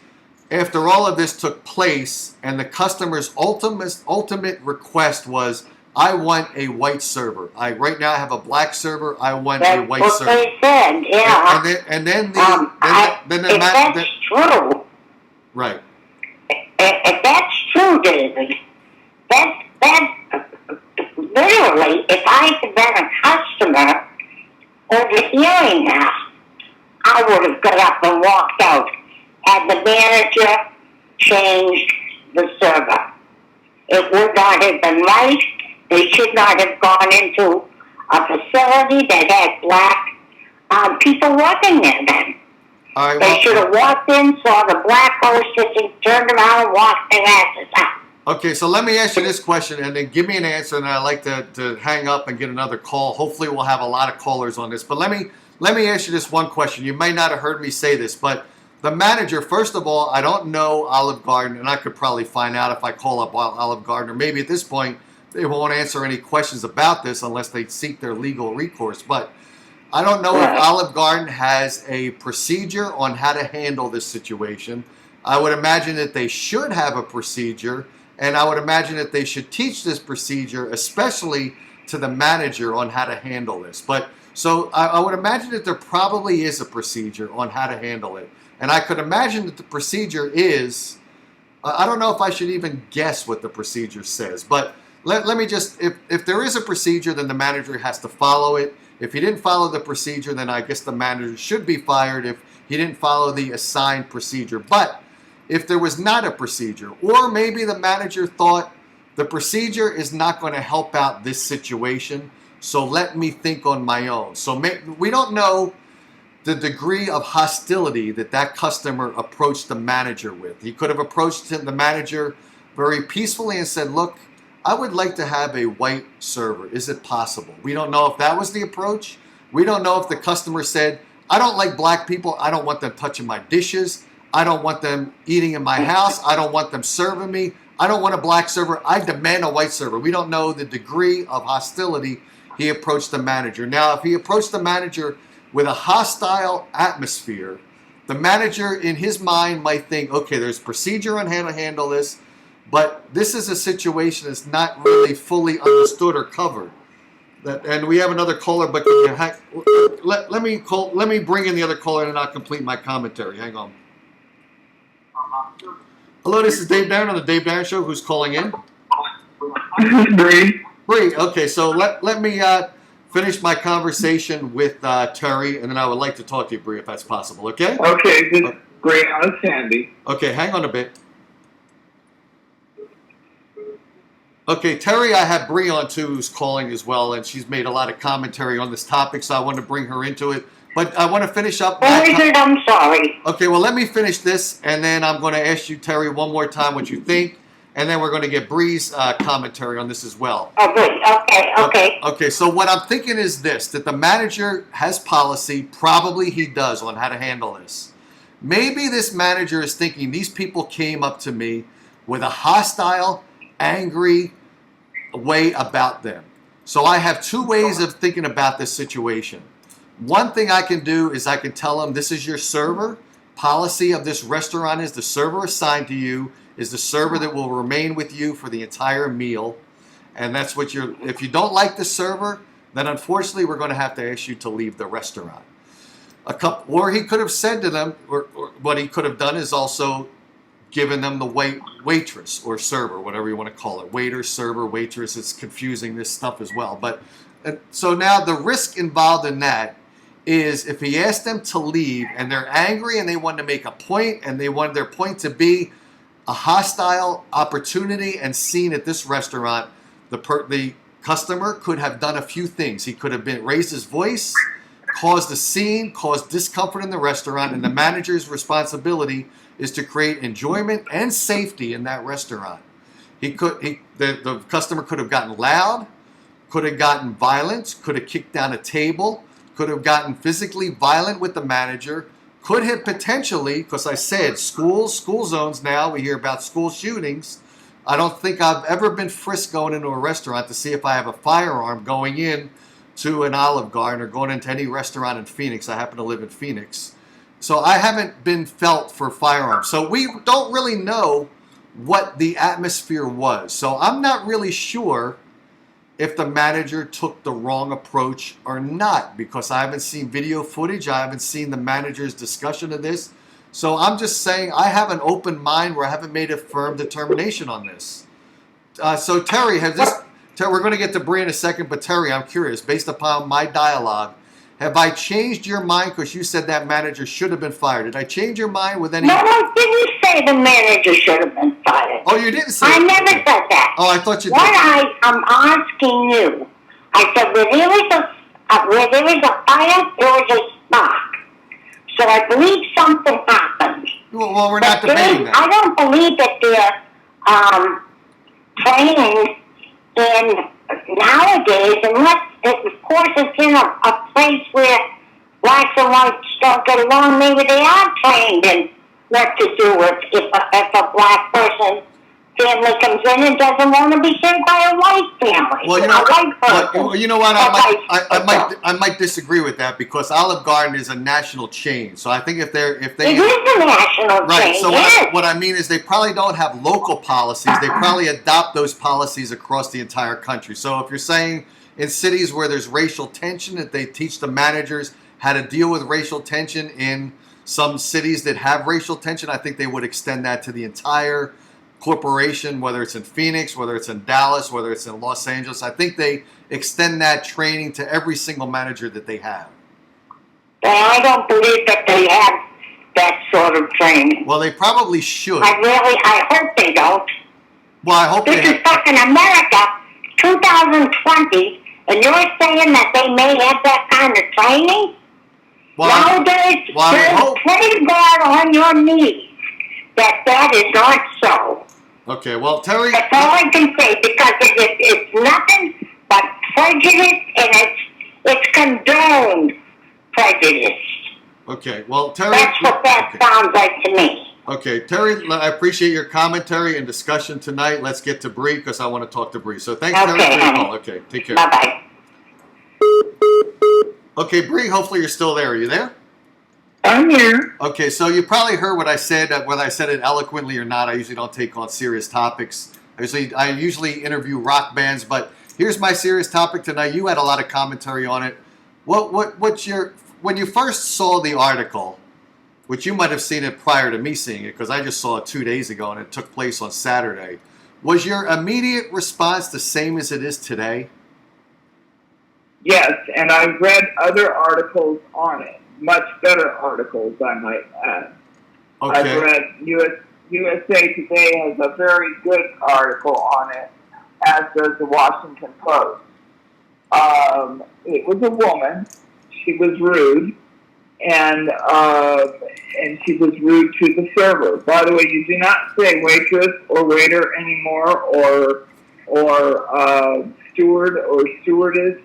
after all of this took place, and the customer's ultimate request was, I want a white server. Right now I have a black server. I want a white server. That's what they said, yeah. And then if that's true. Right. If that's true, David, that literally, if I had been a customer overhearing that, I would have got up and walked out. Had the manager changed the server. It would not have been right. They should not have gone into a facility that had black people working there then. They should have walked in, saw the black hostess, and turned around and walked their asses out. Okay, so let me ask you this question, and then give me an answer, and I'd like to hang up and get another call. Hopefully we'll have a lot of callers on this. But let me ask you this one question. You may not have heard me say this, but the manager, first of all, I don't know Olive Garden, and I could probably find out if I call up Olive Garden, or maybe at this point they won't answer any questions about this unless they seek their legal recourse. But I don't know if Olive Garden has a procedure on how to handle this situation. I would imagine that they should have a procedure, and I would imagine that they should teach this procedure, especially to the manager, on how to handle this. But so I would imagine that there probably is a procedure on how to handle it. And I could imagine that the procedure is, I don't know if I should even guess what the procedure says, but let me just, if there is a procedure, then the manager has to follow it. If he didn't follow the procedure, then I guess the manager should be fired if he didn't follow the assigned procedure. But if there was not a procedure, or maybe the manager thought the procedure is not going to help out this situation, so let me think on my own. So we don't know the degree of hostility that customer approached the manager with. He could have approached the manager very peacefully and said, look, I would like to have a white server. Is it possible? We don't know if that was the approach. We don't know if the customer said, I don't like black people. I don't want them touching my dishes. I don't want them eating in my house. I don't want them serving me. I don't want a black server. I demand a white server. We don't know the degree of hostility he approached the manager. Now, if he approached the manager with a hostile atmosphere, the manager in his mind might think, okay, there's procedure on how to handle this, but this is a situation that's not really fully understood or covered. And we have another caller, but let me bring in the other caller and I'll complete my commentary. Hang on. Hello, this is Dave Barron on the Dave Barron Show. Who's calling in? Bree. Bree. Okay, so let me finish my conversation with Terry, and then I would like to talk to you, Bree, if that's possible. Okay? Okay, this is Bree on Sandy. Okay, hang on a bit. Okay, Terry, I have Bree on too, who's calling as well, and she's made a lot of commentary on this topic, so I want to bring her into it. But I want to finish up. I'm sorry. Okay, well, let me finish this, and then I'm going to ask you, Terry, one more time what you think, and then we're going to get Bree's commentary on this as well. Oh, good. Okay. Okay, so what I'm thinking is this, that the manager has policy, probably he does, on how to handle this. Maybe this manager is thinking these people came up to me with a hostile, angry way about them. So I have two ways of thinking about this situation. One thing I can do is I can tell them, this is your server. Policy of this restaurant is the server assigned to you is the server that will remain with you for the entire meal. And that's what if you don't like the server, then unfortunately we're going to have to ask you to leave the restaurant. Or he could have said to them, or what he could have done is also given them the waitress or server, whatever you want to call it. Waiter, server, waitress, it's confusing, this stuff as well. But so now the risk involved in that is if he asked them to leave and they're angry and they want to make a point and they want their point to be a hostile opportunity and seen at this restaurant, the customer could have done a few things. He could have raised his voice, caused a scene, caused discomfort in the restaurant, and the manager's responsibility is to create enjoyment and safety in that restaurant. The customer could have gotten loud, could have gotten violent, could have kicked down a table, could have gotten physically violent with the manager, could have potentially, because I said school zones now, we hear about school shootings. I don't think I've ever been frisked going into a restaurant to see if I have a firearm going in to an Olive Garden or going into any restaurant in Phoenix. I happen to live in Phoenix. So I haven't been felt for firearms. So we don't really know what the atmosphere was. So I'm not really sure if the manager took the wrong approach or not, because I haven't seen video footage. I haven't seen the manager's discussion of this. So I'm just saying I have an open mind where I haven't made a firm determination on this. So Terry, we're going to get to Bree in a second, but Terry, I'm curious, based upon my dialogue, have I changed your mind because you said that manager should have been fired? Did I change your mind with any... No, I didn't say the manager should have been fired. Oh, you didn't say I never said that. Oh, I thought you did. What I'm asking you, I said where there is a fire, there is a spark. So I believe something happened. Well, we're not debating that. I don't believe that they're training in nowadays, unless, of course, it's in a place where blacks and whites don't get along. Maybe they are trained in what to do if a black person family comes in and doesn't want to be served by a white family. Well, you know what? I might disagree with that because Olive Garden is a national chain. So I think if they it is a national right. chain. So yes. what I mean is they probably don't have local policies. They probably adopt those policies across the entire country. So if you're saying in cities where there's racial tension, that they teach the managers how to deal with racial tension in some cities that have racial tension, I think they would extend that to the entire corporation, whether it's in Phoenix, whether it's in Dallas, whether it's in Los Angeles. I think they extend that training to every single manager that they have. Well, I don't believe that they have that sort of training. Well, they probably should. I hope they don't. Well, I hope this is fucking America, 2020, and you're saying that they may have that kind of training? Well, nowadays, pray to God on your knees that is not so. Okay, well, Terry... That's all I can say, because it's nothing but prejudice, and it's condoned prejudice. Okay, well, Terry... That's what that sounds like to me. Okay, Terry, I appreciate your commentary and discussion tonight. Let's get to Bree, because I want to talk to Bree. So thanks, Terry, for your call. Okay, take care. Bye-bye. Okay, Bree, hopefully you're still there. Are you there? I'm here. Okay, so you probably heard what I said, whether I said it eloquently or not. I usually don't take on serious topics. I usually interview rock bands, but here's my serious topic tonight. You had a lot of commentary on it. When you first saw the article, which you might have seen it prior to me seeing it, because I just saw it 2 days ago and it took place on Saturday, was your immediate response the same as it is today? Yes, and I've read other articles on it. Much better articles, I might add. Okay. I've read USA Today has a very good article on it, as does the Washington Post. It was a woman. She was rude, and she was rude to the server. By the way, you do not say waitress or waiter anymore, or steward or stewardess.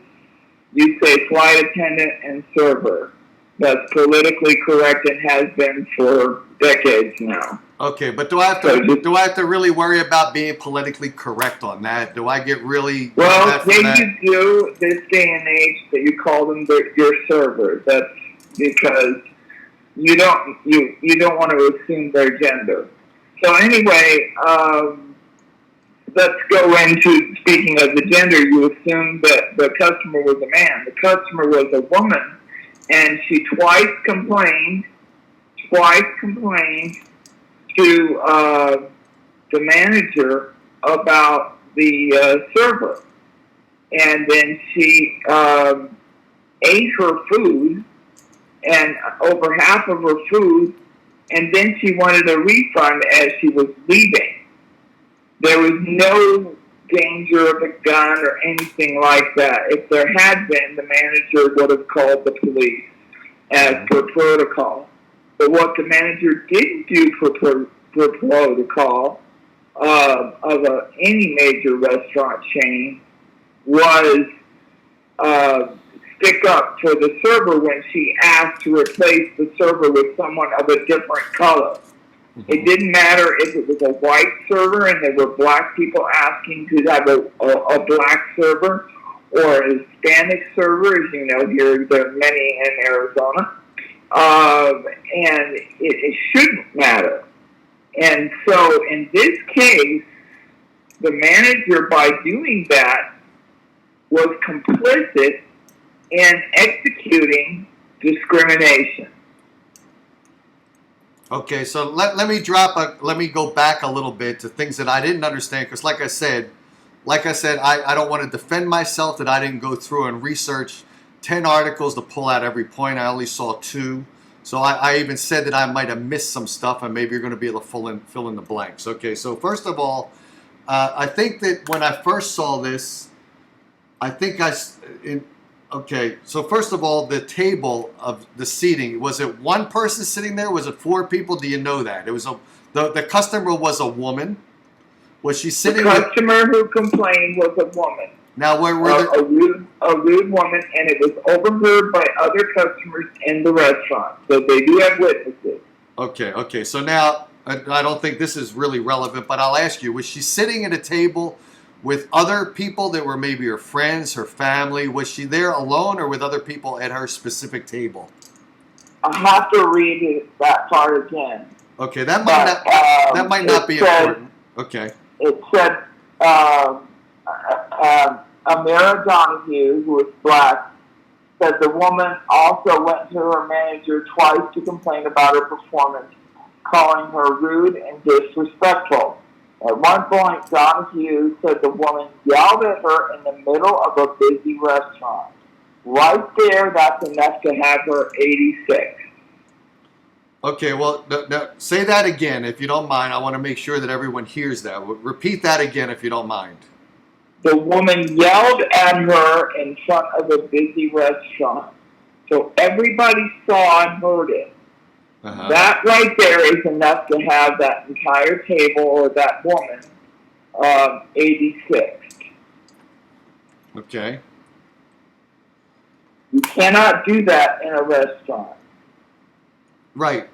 You say flight attendant and server. That's politically correct and has been for decades now. Okay, but do I have to really worry about being politically correct on that? Do I get really well? You do this day and age that you call them your servers. That's because you don't want to assume their gender. So anyway, let's go into speaking of the gender. You assume that the customer was a man. The customer was a woman. And she twice complained to the manager about the server. And then she ate her food, and over half of her food, and then she wanted a refund as she was leaving. There was no danger of a gun or anything like that. If there had been, the manager would have called the police as per protocol. But what the manager didn't do for protocol of any major restaurant chain was stick up for the server when she asked to replace the server with someone of a different color. It didn't matter if it was a white server and there were black people asking to have a black server or a Hispanic server. As you know, here there are many in Arizona. And it shouldn't matter. And so in this case, the manager, by doing that, was complicit in executing discrimination. Okay, so let me go back a little bit to things that I didn't understand, because like I said, I don't want to defend myself that I didn't go through and research 10 articles to pull out every point. I only saw 2. So I even said that I might have missed some stuff, and maybe you're going to be able to fill in the blanks. Okay, so first of all, I think that when I first saw this, okay, so first of all, the table of the seating, was it one person sitting there? Was it 4 people? Do you know that? It was the customer was a woman. Was she sitting? The customer who complained was a woman. Now, where were a rude woman, and it was overheard by other customers in the restaurant. So they do have witnesses. Okay. So now, I don't think this is really relevant, but I'll ask you, was she sitting at a table with other people that were maybe her friends, her family? Was she there alone or with other people at her specific table? I have to read that part again. Okay, that might not be important. Okay. It said Amira Donahue, who is black, said the woman also went to her manager twice to complain about her performance, calling her rude and disrespectful. At one point, Donahue said the woman yelled at her in the middle of a busy restaurant. Right there, that's enough to have her 86. Okay, well, say that again, if you don't mind. I want to make sure that everyone hears that. Repeat that again, if you don't mind. The woman yelled at her in front of a busy restaurant. So everybody saw and heard it. Uh-huh. That right there is enough to have that entire table or that woman 86. Okay. You cannot do that in a restaurant. Right.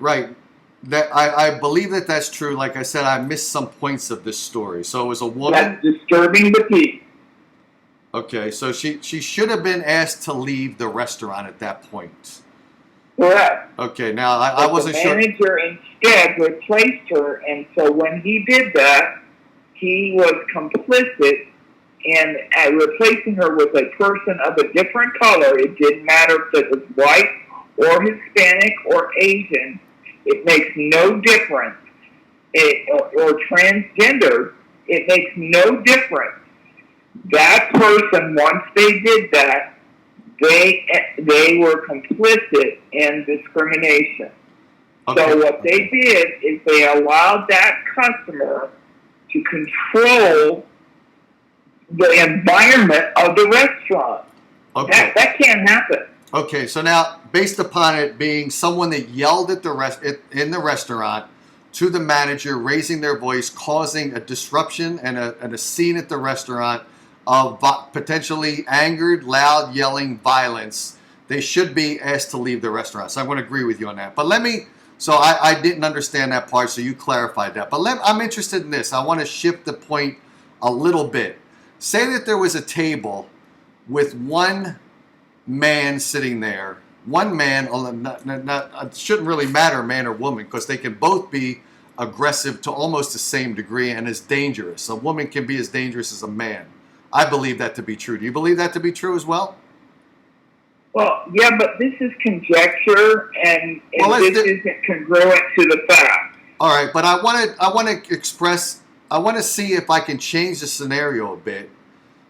That I believe that that's true. Like I said, I missed some points of this story. So it was a woman. That's disturbing the peace. Okay, so she should have been asked to leave the restaurant at that point. Correct. Okay, now I wasn't sure. sure. The manager instead replaced her, and so when he did that, he was complicit in replacing her with a person of a different color. It didn't matter if it was white or Hispanic or Asian. It makes no difference. Or transgender. It makes no difference. That person, once they did that, they were complicit in discrimination. Okay. So what they did is they allowed that customer to control the environment of the restaurant. Okay. That can't happen. Okay, so now based upon it being someone that yelled at in the restaurant to the manager, raising their voice, causing a disruption and a scene at the restaurant of potentially angered, loud, yelling violence, they should be asked to leave the restaurant. So I'm going to agree with you on that. But I didn't understand that part, so you clarified that. But I'm interested in this. I want to shift the point a little bit. Say that there was a table with one man sitting there. One man, it shouldn't really matter man or woman, because they can both be aggressive to almost the same degree and as dangerous. A woman can be as dangerous as a man. I believe that to be true. Do you believe that to be true as well? Well, yeah, but this is conjecture, and this isn't congruent to the fact. All right, but I want to see if I can change the scenario a bit,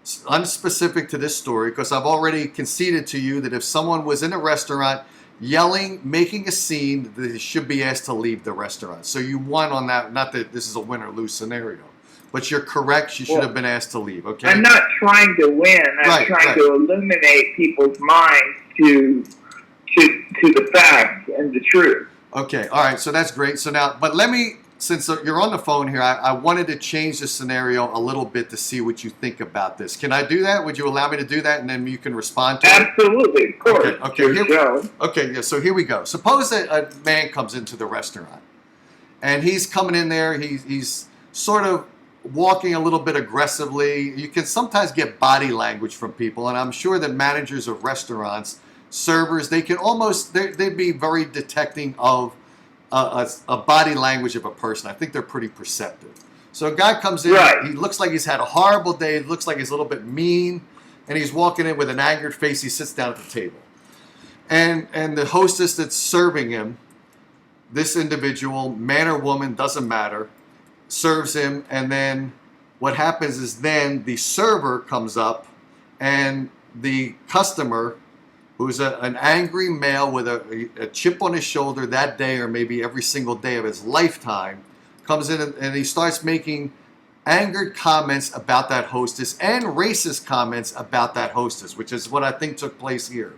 unspecific to this story, because I've already conceded to you that if someone was in a restaurant yelling, making a scene, they should be asked to leave the restaurant. So you won on that. Not that this is a win or lose scenario. But you're correct. She should have been asked to leave. Okay. I'm not trying to win. I'm trying to illuminate people's minds to the facts and the truth. Okay. All right. So that's great. So now, but since you're on the phone here, I wanted to change the scenario a little bit to see what you think about this. Can I do that? Would you allow me to do that, and then you can respond to it? Absolutely, of course. Okay. Yeah. So here we go. Suppose that a man comes into the restaurant, and he's coming in there. He's sort of walking a little bit aggressively. You can sometimes get body language from people, and I'm sure that managers of restaurants, servers, they'd be very detecting of a body language of a person. I think they're pretty perceptive. So a guy comes in, he looks like he's had a horrible day, looks like he's a little bit mean, and he's walking in with an angered face. He sits down at the table. And the hostess that's serving him, this individual, man or woman, doesn't matter, serves him, and then what happens is then the server comes up, and the customer, who's an angry male with a chip on his shoulder that day, or maybe every single day of his lifetime, comes in and he starts making angered comments about that hostess and racist comments about that hostess, which is what I think took place here.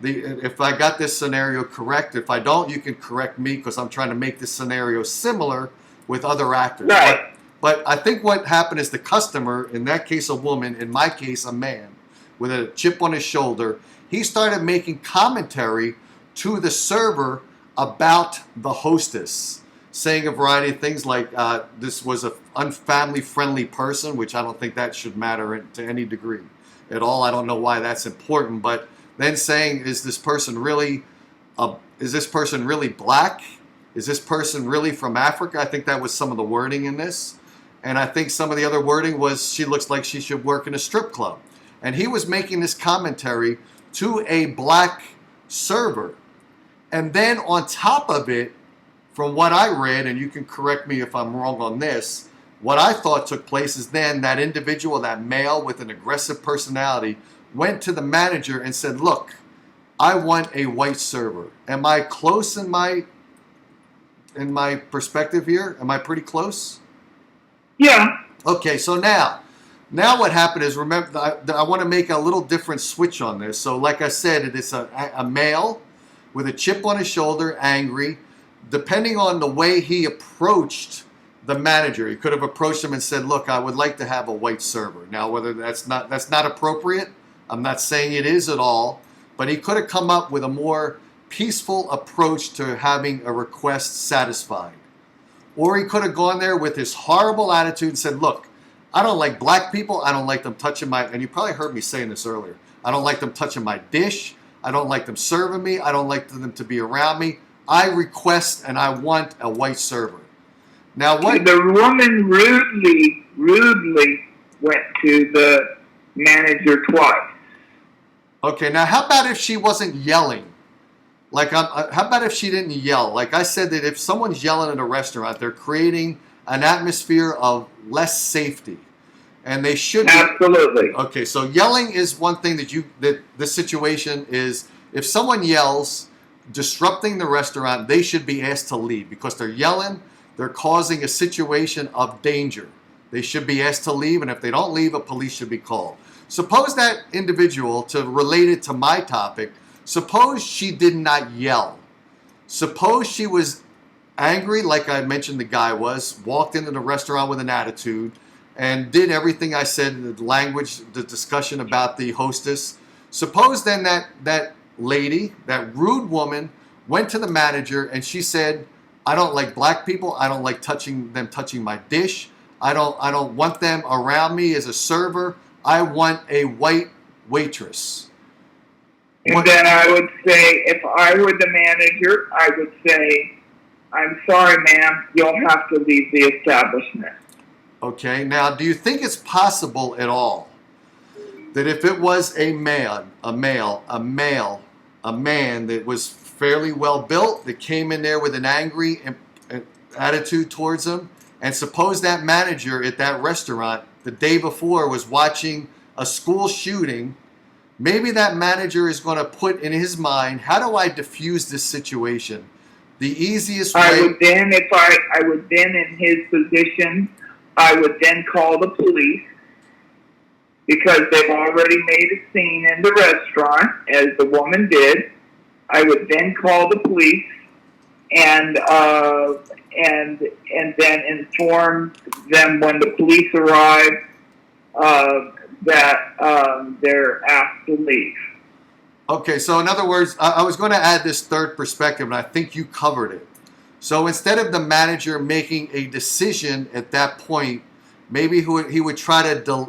If I got this scenario correct, if I don't, you can correct me, because I'm trying to make this scenario similar with other actors. Right. But I think what happened is the customer, in that case a woman, in my case a man, with a chip on his shoulder, he started making commentary to the server about the hostess, saying a variety of things like this was an unfamily-friendly person, which I don't think that should matter to any degree at all. I don't know why that's important, but then saying, is this person really black? Is this person really from Africa? I think that was some of the wording in this. And I think some of the other wording was, she looks like she should work in a strip club. And he was making this commentary to a black server. And then on top of it, from what I read, and you can correct me if I'm wrong on this, what I thought took place is then that individual, that male with an aggressive personality, went to the manager and said, look, I want a white server. Am I close in my perspective here? Am I pretty close? Yeah. Okay, so now what happened is, remember, I want to make a little different switch on this. So like I said, it is a male with a chip on his shoulder, angry. Depending on the way he approached the manager. He could have approached him and said, "Look, I would like to have a white server." Now, whether that's not appropriate, I'm not saying it is at all, but he could have come up with a more peaceful approach to having a request satisfied. Or he could have gone there with his horrible attitude and said, "Look, I don't like black people. I don't like them touching my," and you probably heard me saying this earlier, "I don't like them touching my dish. I don't like them serving me. I don't like them to be around me. I request and I want a white server." Now, what the woman rudely went to the manager twice. Okay, now how about if she wasn't yelling? Like, how about if she didn't yell? Like I said, that if someone's yelling at a restaurant, they're creating an atmosphere of less safety, and they should be. Absolutely. Okay, so yelling is one thing that this situation is. If someone yells, disrupting the restaurant, they should be asked to leave because they're yelling. They're causing a situation of danger. They should be asked to leave, and if they don't leave, a police should be called. Suppose that individual, to relate it to my topic, suppose she did not yell. Suppose she was angry, like I mentioned the guy was, walked into the restaurant with an attitude, and did everything I said, the language, the discussion about the hostess. Suppose then that lady, that rude woman, went to the manager and she said, "I don't like black people. I don't like them touching my dish. I don't want them around me as a server. I want a white waitress." And then I would say, if I were the manager, I would say, "I'm sorry, ma'am, you'll have to leave the establishment." Okay, now do you think it's possible at all that if it was a man that was fairly well built, that came in there with an angry attitude towards him, and suppose that manager at that restaurant the day before was watching a school shooting, maybe that manager is going to put in his mind, how do I diffuse this situation? The easiest way. I would then, in his position, I would then call the police because they've already made a scene in the restaurant, as the woman did. I would then call the police and then inform them when the police arrive that they're asked to leave. Okay, so in other words, I was going to add this third perspective, and I think you covered it. So instead of the manager making a decision at that point, maybe he would try to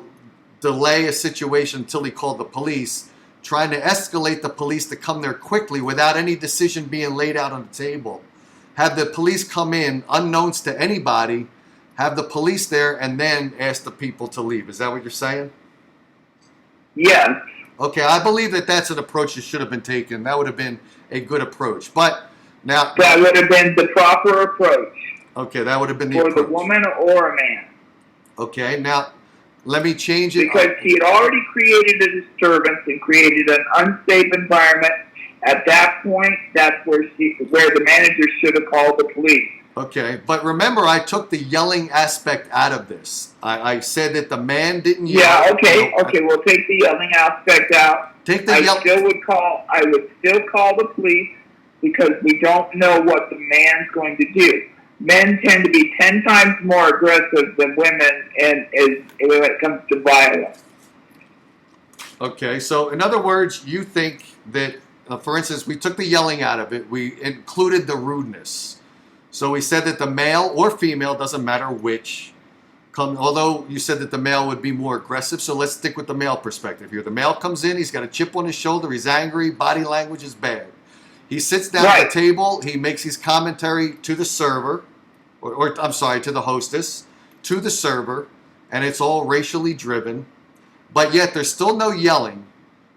delay a situation until he called the police, trying to escalate the police to come there quickly without any decision being laid out on the table. Have the police come in, unknowns to anybody, have the police there, and then ask the people to leave. Is that what you're saying? Yes. Okay, I believe that's an approach that should have been taken. That would have been a good approach. But now, that would have been the proper approach. Okay, that would have been the for approach. the woman or a man. Okay, now let me change it. Because he had already created a disturbance and created an unsafe environment. At that point, that's where the manager should have called the police. Okay, but remember, I took the yelling aspect out of this. I said that the man didn't yell. Yeah, okay, we'll take the yelling aspect out. I would still call the police because we don't know what the man's going to do. Men tend to be 10 times more aggressive than women when it comes to violence. Okay, so in other words, you think that, for instance, we took the yelling out of it. We included the rudeness. So we said that the male or female, doesn't matter which, although you said that the male would be more aggressive, so let's stick with the male perspective here. The male comes in, he's got a chip on his shoulder, he's angry, body language is bad. He sits down at the table, he makes his commentary to the server, to the hostess, to the server, and it's all racially driven, but yet there's still no yelling,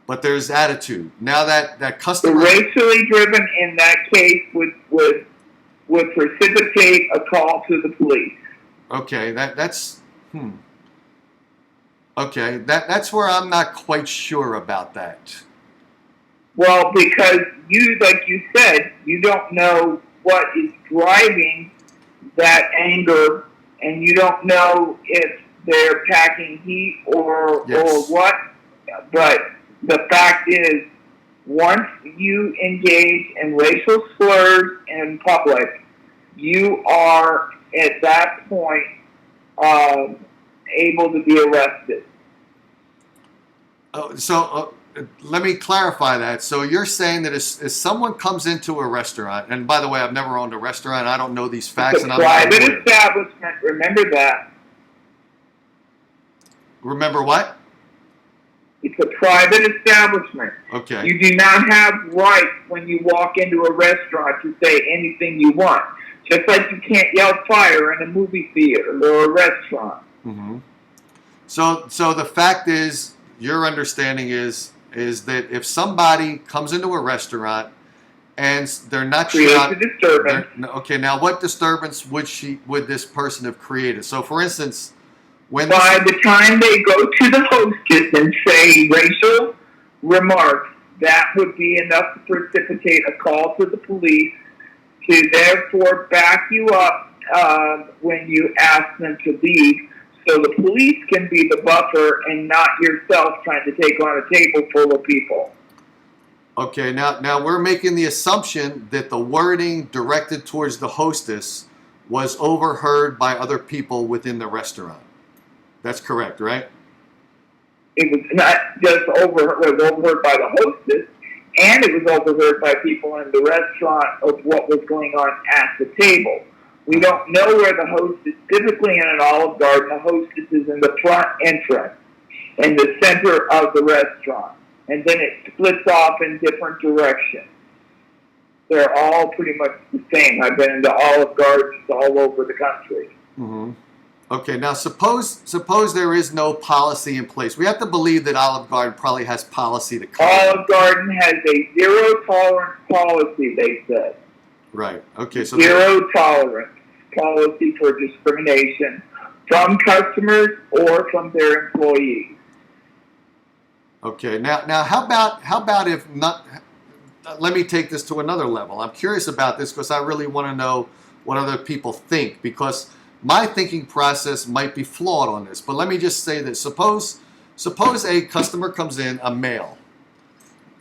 but there's attitude. Now that customer... The racially driven in that case would precipitate a call to the police. Okay, that's Okay, that's where I'm not quite sure about that. Well, because like you said, you don't know what is driving that anger, and you don't know if they're packing heat or what. But the fact is, once you engage in racial slurs in public, you are at that point able to be arrested. Let me clarify that. So you're saying that if someone comes into a restaurant, and by the way, I've never owned a restaurant, I don't know these facts. It's a private establishment. Remember that. Remember what? It's a private establishment. Okay. You do not have rights when you walk into a restaurant to say anything you want. Just like you can't yell fire in a movie theater or a restaurant. Mm-hmm. So the fact is, your understanding is that if somebody comes into a restaurant and they're not creates a disturbance. Okay, now what disturbance would this person have created? So, for instance, when by the time they go to the hostess and say racial remarks, that would be enough to precipitate a call to the police to therefore back you up when you ask them to leave, so the police can be the buffer and not yourself trying to take on a table full of people. Okay, now we're making the assumption that the wording directed towards the hostess was overheard by other people within the restaurant. That's correct, right? It was not just overheard by the hostess, and it was overheard by people in the restaurant of what was going on at the table. We don't know where the hostess, typically in an Olive Garden, the hostess is in the front entrance, in the center of the restaurant. And then it splits off in different directions. They're all pretty much the same. I've been into Olive Gardens all over the country. Mm-hmm. Okay, now suppose there is no policy in place. We have to believe that Olive Garden probably has policy to cover. Olive Garden has a zero tolerance policy, they said. Right. Okay. So zero tolerance policy for discrimination from customers or from their employees. Okay. Now, how about if not? Let me take this to another level. I'm curious about this because I really want to know what other people think, because my thinking process might be flawed on this. But let me just say this: suppose a customer comes in, a male.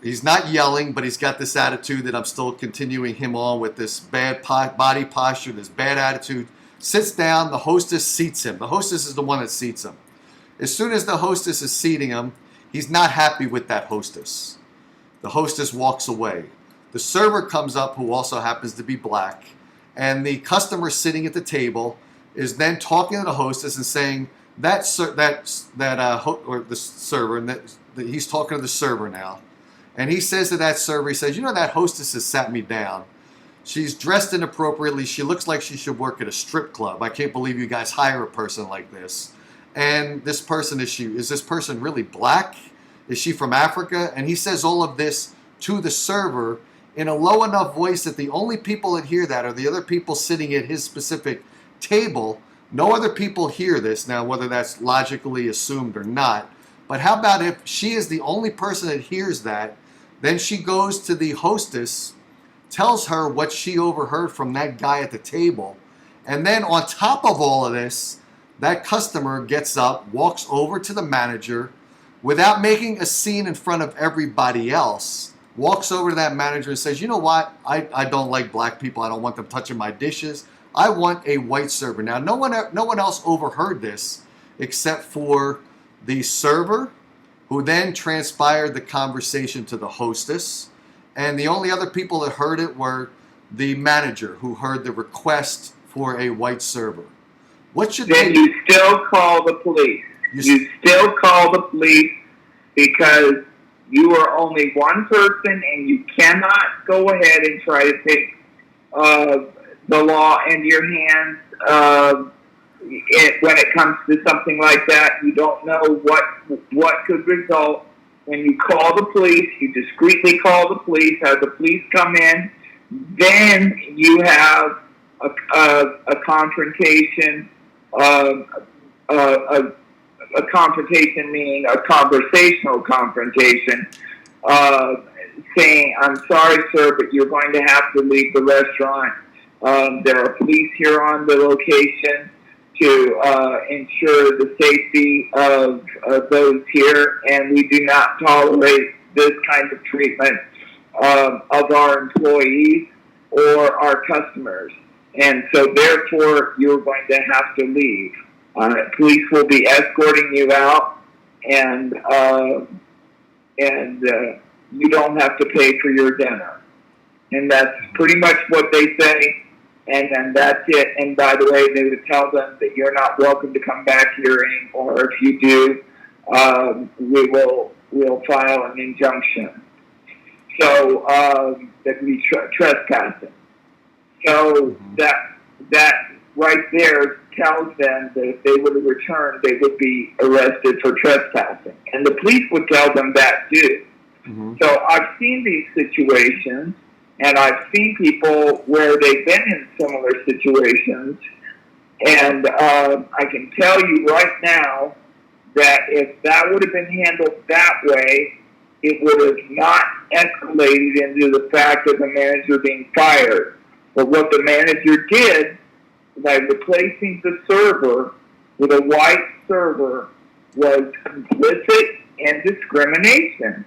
He's not yelling, but he's got this attitude that I'm still continuing him on with, this bad body posture, this bad attitude. Sits down, the hostess seats him. The hostess is the one that seats him. As soon as the hostess is seating him, he's not happy with that hostess. The hostess walks away. The server comes up, who also happens to be black, and the customer sitting at the table is then talking to the hostess and saying the server, and that he's talking to the server now. And he says to that server, he says, that hostess has sat me down. She's dressed inappropriately. She looks like she should work at a strip club. I can't believe you guys hire a person like this. And this person, is this person really black? Is she from Africa? And he says all of this to the server in a low enough voice that the only people that hear that are the other people sitting at his specific table. No other people hear this. Now, whether that's logically assumed or not. But how about if she is the only person that hears that? Then she goes to the hostess, tells her what she overheard from that guy at the table. And then on top of all of this, that customer gets up, walks over to the manager, without making a scene in front of everybody else, walks over to that manager and says, you know what? I don't like black people. I don't want them touching my dishes. I want a white server. Now, no one else overheard this except for the server, who then transpired the conversation to the hostess. And the only other people that heard it were the manager, who heard the request for a white server. What should then you still call the police. You still call the police because you are only one person and you cannot go ahead and try to take the law into your hands. When it comes to something like that, you don't know what could result. When you call the police, you discreetly call the police, have the police come in, then you have a confrontation, a confrontation meaning a conversational confrontation, saying, I'm sorry, sir, but you're going to have to leave the restaurant. There are police here on the location to ensure the safety of those here, and we do not tolerate this kind of treatment of our employees or our customers. And so therefore you're going to have to leave. Police will be escorting you out, and you don't have to pay for your dinner. And that's pretty much what they say, and then that's it. And by the way, they would tell them that you're not welcome to come back here anymore. If you do, we'll file an injunction. So that would be trespassing. So that right there tells them that if they were to return, they would be arrested for trespassing. And the police would tell them that too. So I've seen these situations, and I've seen people where they've been in similar situations, and I can tell you right now that if that would have been handled that way, it would have not escalated into the fact of the manager being fired. But what the manager did by replacing the server with a white server was complicit and discrimination.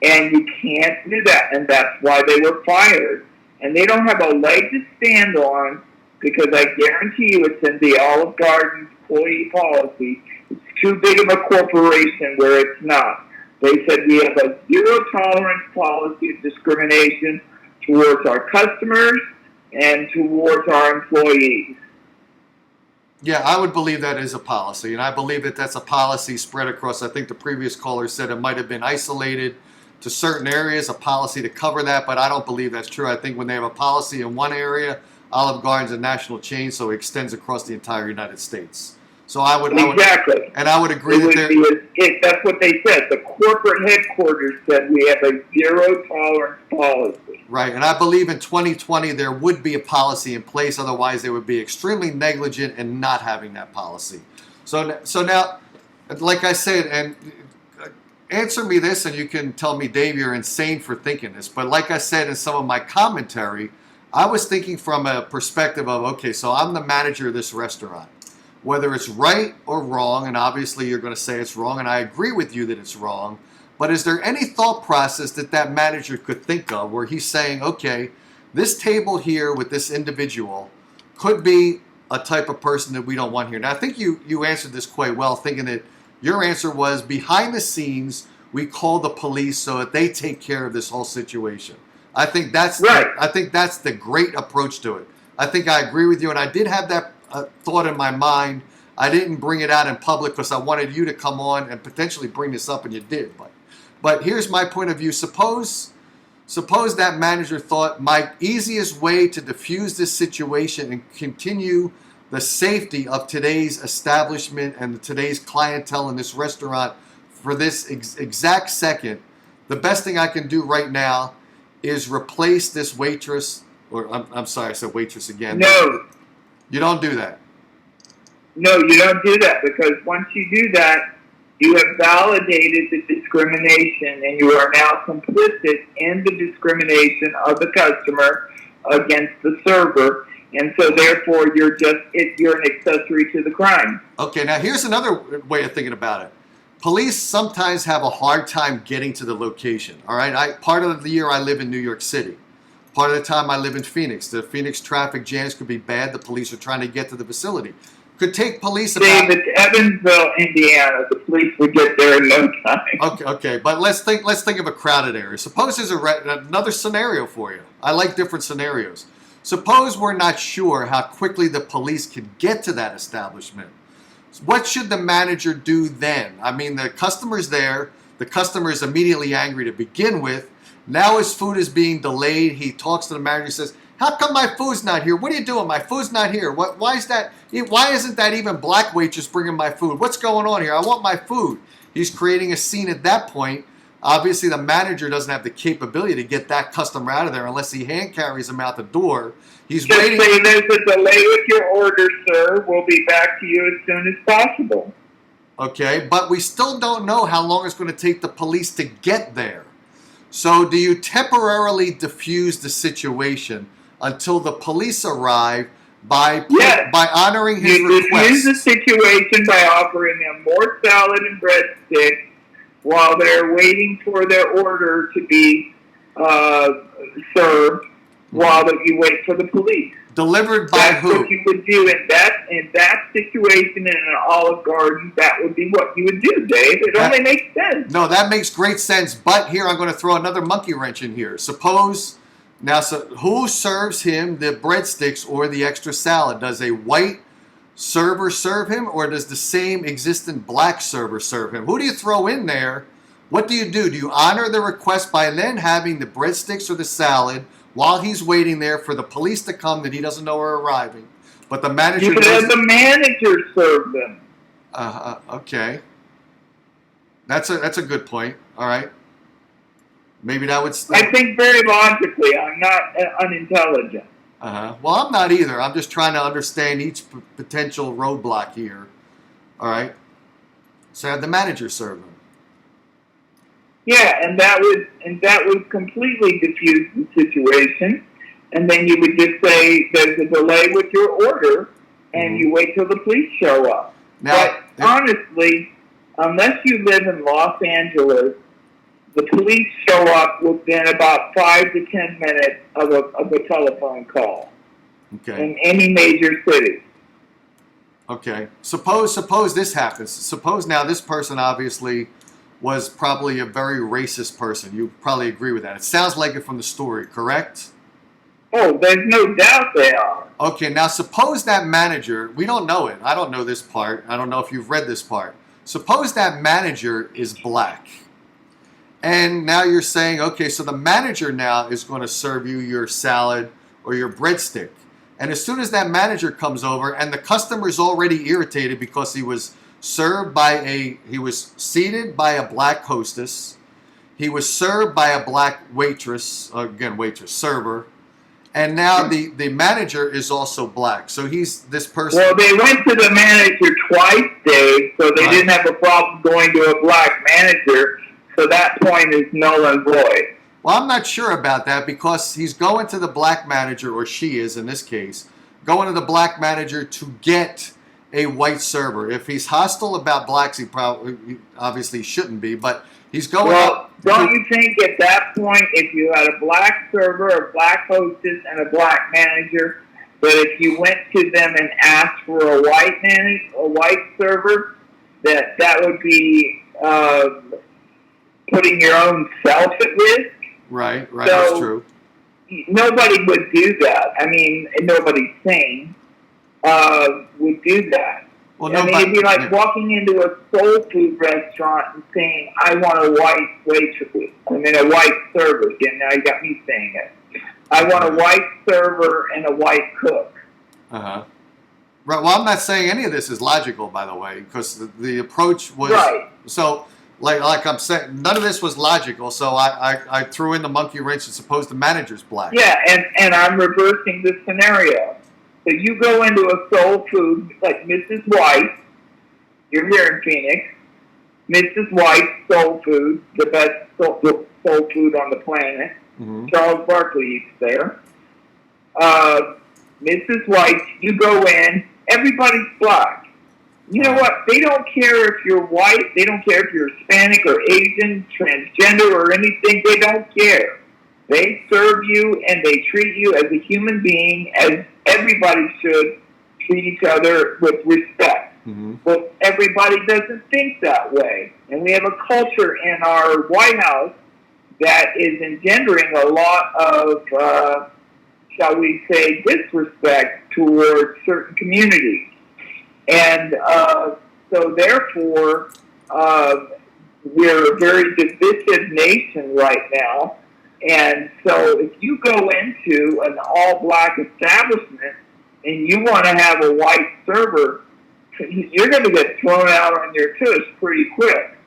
And you can't do that, and that's why they were fired. And they don't have a leg to stand on, because I guarantee you it's in the Olive Garden employee policy. It's too big of a corporation where it's not. They said we have a zero tolerance policy of discrimination towards our customers and towards our employees. Yeah, I would believe that is a policy, and I believe that that's a policy spread across. I think the previous caller said it might have been isolated to certain areas, a policy to cover that, but I don't believe that's true. I think when they have a policy in one area, Olive Garden's a national chain, so it extends across the entire United States. So I would exactly, and I would agree that that's what they said. The corporate headquarters said we have a zero tolerance policy. Right, and I believe in 2020 there would be a policy in place. Otherwise, they would be extremely negligent in not having that policy. So now, like I said, and answer me this, and you can tell me, Dave, you're insane for thinking this. But like I said in some of my commentary, I was thinking from a perspective of, okay, so I'm the manager of this restaurant. Whether it's right or wrong, and obviously you're going to say it's wrong, and I agree with you that it's wrong, but is there any thought process that manager could think of where he's saying, okay, this table here with this individual could be a type of person that we don't want here? Now, I think you answered this quite well, thinking that your answer was behind the scenes, we call the police so that they take care of this whole situation. I think that's right. I think that's the great approach to it. I think I agree with you, and I did have that thought in my mind. I didn't bring it out in public because I wanted you to come on and potentially bring this up, and you did. But here's my point of view. Suppose that manager thought my easiest way to diffuse this situation and continue the safety of today's establishment and today's clientele in this restaurant for this exact second, the best thing I can do right now is replace this waitress, or I'm sorry, I said waitress again. No. You don't do that. No, you don't do that, because once you do that, you have validated the discrimination, and you are now complicit in the discrimination of the customer against the server, and so therefore you're an accessory to the crime. Okay, now here's another way of thinking about it. Police sometimes have a hard time getting to the location. All right, part of the year I live in New York City. Part of the time I live in Phoenix. The Phoenix traffic jams could be bad. The police are trying to get to the facility. Could take police about... David, Evansville, Indiana, the police would get there in no time. Okay, but let's think of a crowded area. Suppose there's another scenario for you. I like different scenarios. Suppose we're not sure how quickly the police can get to that establishment. What should the manager do then? I mean, the customer's there. The customer is immediately angry to begin with. Now his food is being delayed. He talks to the manager and says, how come my food's not here? What are you doing? My food's not here. Why is that? Why isn't that even black waitress bringing my food? What's going on here? I want my food. He's creating a scene at that point. Obviously, the manager doesn't have the capability to get that customer out of there unless he hand carries him out the door. He's waiting. Just say there's a delay with your order, sir. We'll be back to you as soon as possible. Okay, but we still don't know how long it's going to take the police to get there. So do you temporarily diffuse the situation until the police arrive by honoring his request? You diffuse the situation by offering them more salad and breadsticks while they're waiting for their order to be served while you wait for the police. Delivered by That's who? what you would do in that situation in an Olive Garden. That would be what you would do, Dave. It only makes sense. No, that makes great sense. But here I'm going to throw another monkey wrench in here. Suppose now, who serves him the breadsticks or the extra salad? Does a white server serve him, or does the same existent black server serve him? Who do you throw in there? What do? Do you honor the request by then having the breadsticks or the salad while he's waiting there for the police to come that he doesn't know are arriving? But the manager You could have the manager serve them. Okay. That's a good point. All right. Maybe that would. I think very logically. I'm not unintelligent. Well, I'm not either. I'm just trying to understand each potential roadblock here. All right. So have the manager serve them. Yeah, and that would completely diffuse the situation. And then you would just say there's a delay with your order, and you wait till the police show up. Now, but honestly, unless you live in Los Angeles, the police show up within about 5 to 10 minutes of a telephone call. Okay. In any major city. Okay. Suppose this happens. Suppose now this person obviously was probably a very racist person. You probably agree with that. It sounds like it from the story, correct? Oh, there's no doubt they are. Okay, now suppose that manager, we don't know it. I don't know this part. I don't know if you've read this part. Suppose that manager is black. And now you're saying, okay, so the manager now is going to serve you your salad or your breadstick. And as soon as that manager comes over and the customer's already irritated because he was seated by a black hostess, he was served by a black waitress, server, and now the manager is also black. So he's this person. Well, they went to the manager twice, Dave, so they didn't have a problem going to a black manager. So that point is null and void. Well, I'm not sure about that because he's going to the black manager, or she is in this case, going to the black manager to get a white server. If he's hostile about blacks, he obviously shouldn't be, but he's going Well, don't you think at that point, if you had a black server, a black hostess, and a black manager, that if you went to them and asked for a white server, that would be putting your own self at risk? Right, So, that's true. Nobody would do that. I mean, nobody sane would do that. Well, I mean, it'd be like walking into a soul food restaurant and saying, I want a white waitress. A white server. Again, now you got me saying it. I want a white server and a white cook. Right. Well, I'm not saying any of this is logical, by the way, because the approach was... Right. So, like I'm saying, none of this was logical, so I threw in the monkey wrench and suppose the manager's black. Yeah, and I'm reversing the scenario. So you go into a soul food, like Mrs. White, you're here in Phoenix, Mrs. White Soul Food, the best soul food on the planet. Mm-hmm. Charles Barkley eats there. Mrs. White, you go in, everybody's black. You know what? They don't care if you're white. They don't care if you're Hispanic or Asian, transgender or anything. They don't care. They serve you and they treat you as a human being, as everybody should treat each other with respect. Mm-hmm. But everybody doesn't think that way. And we have a culture in our White House that is engendering a lot of, shall we say, disrespect towards certain communities. And so therefore, we're a very divisive nation right now. And so if you go into an all-black establishment and you want to have a white server, you're going to get thrown out on your tush pretty quick.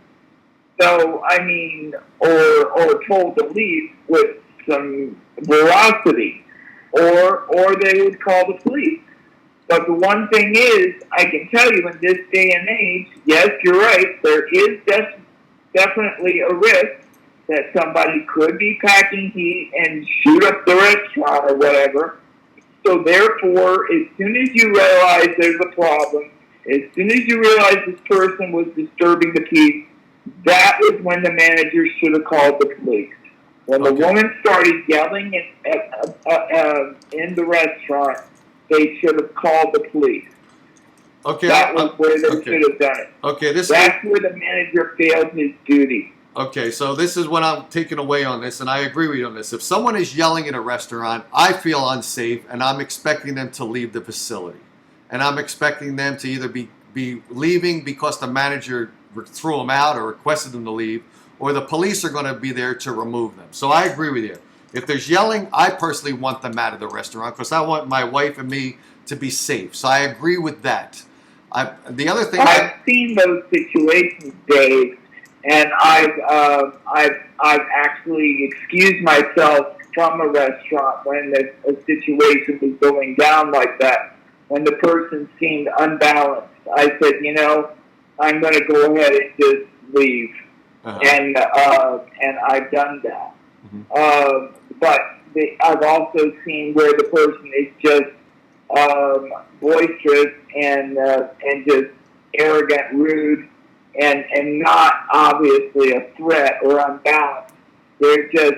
So, I mean, or told to leave with some veracity, or they would call the police. But the one thing is, I can tell you in this day and age, yes, you're right, there is definitely a risk that somebody could be packing heat and shoot up the restaurant or whatever. So therefore, as soon as you realize there's a problem, as soon as you realize this person was disturbing the peace, that is when the manager should have called the police. When the woman started yelling in the restaurant, they should have called the police. Okay. That was where they should have done it. Okay. That's where the manager failed his duty. Okay, so this is what I'm taking away on this, and I agree with you on this. If someone is yelling in a restaurant, I feel unsafe, and I'm expecting them to leave the facility. And I'm expecting them to either be leaving because the manager threw them out or requested them to leave, or the police are going to be there to remove them. So I agree with you. If there's yelling, I personally want them out of the restaurant because I want my wife and me to be safe. So I agree with that. The other thing I've seen those situations, Dave, and I've actually excused myself from a restaurant when a situation was going down like that. When the person seemed unbalanced, I said, I'm going to go ahead and just leave, and I've done that. Mm-hmm. But I've also seen where the person is just boisterous and just arrogant, rude, and not obviously a threat or unbalanced. They're just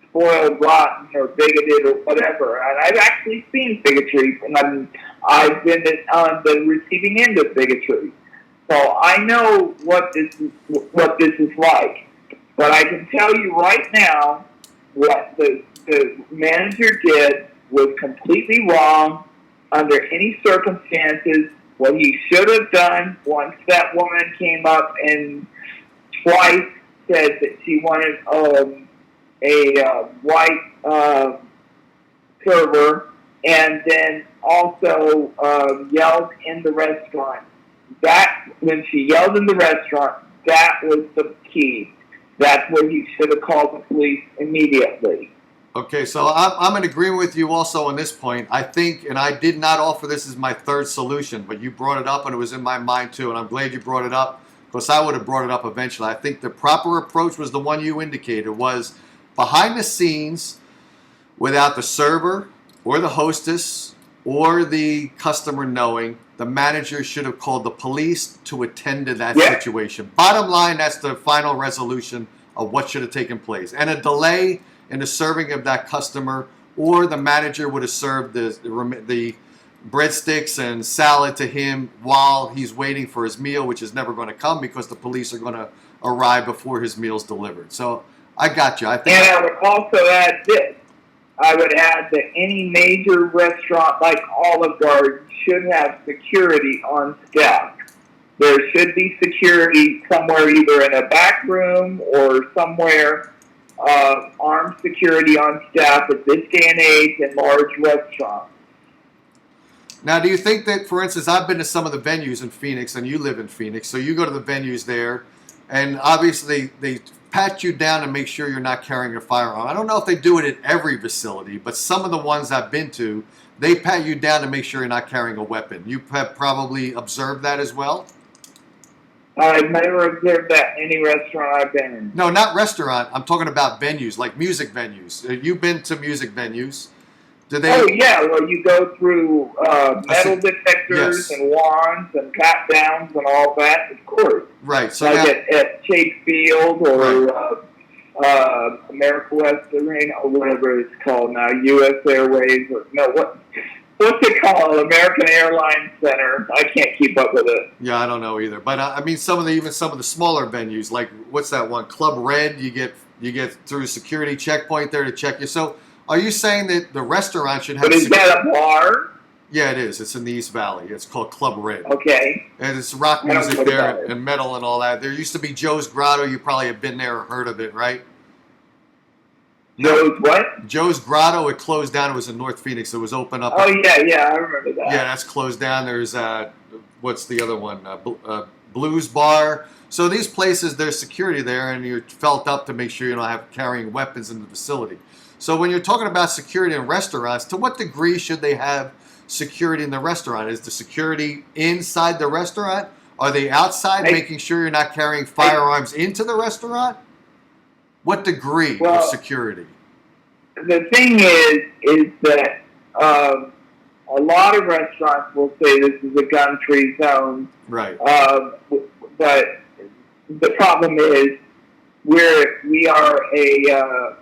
spoiled, rotten, or bigoted, or whatever. And I've actually seen bigotry, and I've been on the receiving end of bigotry. So I know what this is like. But I can tell you right now, what the manager did was completely wrong under any circumstances. What he should have done, once that woman came up and twice said that she wanted a white server, and then also yelled in the restaurant. That, when she yelled in the restaurant, that was the key. That's where he should have called the police immediately. Okay, so I'm in agreement with you also on this point. I think, and I did not offer this as my third solution, but you brought it up and it was in my mind too, and I'm glad you brought it up because I would have brought it up eventually. I think the proper approach was the one you indicated, was behind the scenes without the server or the hostess or the customer knowing. The manager should have called the police to attend to that situation. Bottom line, that's the final resolution of what should have taken place. And a delay in the serving of that customer, or the manager would have served the breadsticks and salad to him while he's waiting for his meal, which is never going to come because the police are going to arrive before his meal's delivered. So I got you. I think. And I would also add this. I would add that any major restaurant like Olive Garden should have security on staff. There should be security somewhere, either in a back room or somewhere, armed security on staff at this day and age in large restaurants. Now, do you think that, for instance, I've been to some of the venues in Phoenix, and you live in Phoenix, so you go to the venues there, and obviously they pat you down and make sure you're not carrying a firearm. I don't know if they do it at every facility, but some of the ones I've been to, they pat you down to make sure you're not carrying a weapon. You have probably observed that as well? I've never observed that in any restaurant I've been in. No, not restaurant. I'm talking about venues, like music venues. You've been to music venues. Do they? Oh, yeah. Well, you go through metal detectors and wands and pat downs and all that, of course. Right. So like now, at Chase Field or America West Arena or whatever it's called now, U.S. Airways. Or, no, what's it called? American Airlines Center. I can't keep up with it. Yeah, I don't know either. But I mean, some of the smaller venues, like what's that one? Club Red. You get through a security checkpoint there to check you. So, are you saying that the restaurant should have? But is that a bar? Yeah, it is. It's in the East Valley. It's called Club Red. Okay. And it's rock music there and metal and all that. There used to be Joe's Grotto. You probably have been there or heard of it, right? Joe's what? Joe's Grotto. It closed down. It was in North Phoenix. It was open up. Oh, yeah, I remember that. Yeah, that's closed down. There's, what's the other one? Blues Bar. So these places, there's security there, and you're felt up to make sure you don't have carrying weapons in the facility. So when you're talking about security in restaurants, to what degree should they have security in the restaurant? Is the security inside the restaurant? Are they outside making sure you're not carrying firearms into the restaurant? What degree of security? The thing is that a lot of restaurants will say this is a gun-free zone. Right. But the problem is we are a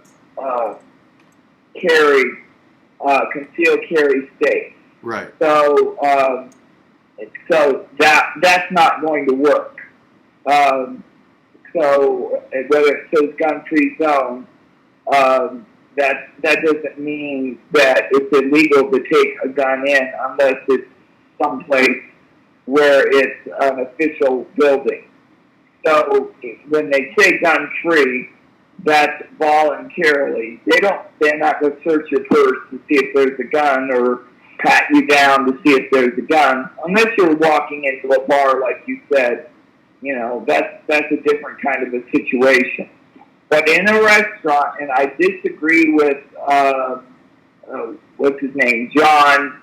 concealed carry state. Right. So that's not going to work. So whether it says gun-free zone, that doesn't mean that it's illegal to take a gun in unless it's someplace where it's an official building. So when they say gun-free, that's voluntarily. They're not going to search your purse to see if there's a gun or pat you down to see if there's a gun, unless you're walking into a bar, like you said. You know, that's a different kind of a situation. But in a restaurant, and I disagree with what's his name, John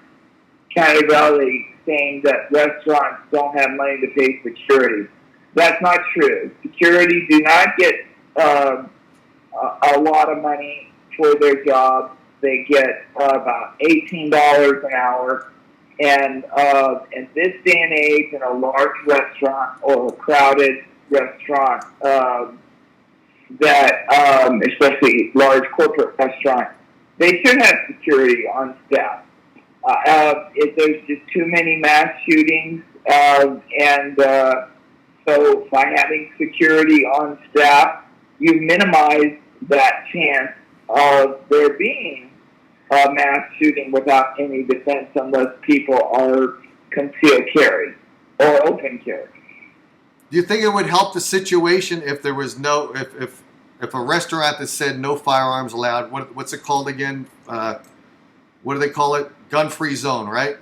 Canavelli, saying that restaurants don't have money to pay security. That's not true. Security do not get a lot of money for their job. They get about $18 an hour. And in this day and age, in a large restaurant or a crowded restaurant, especially large corporate restaurants, they should have security on staff. If there's just too many mass shootings, so by having security on staff, you minimize that chance of there being a mass shooting without any defense unless people are concealed carry or open carry. Do you think it would help the situation if there was if a restaurant that said no firearms allowed? What's it called again? What do they call it? Gun-free zone, right?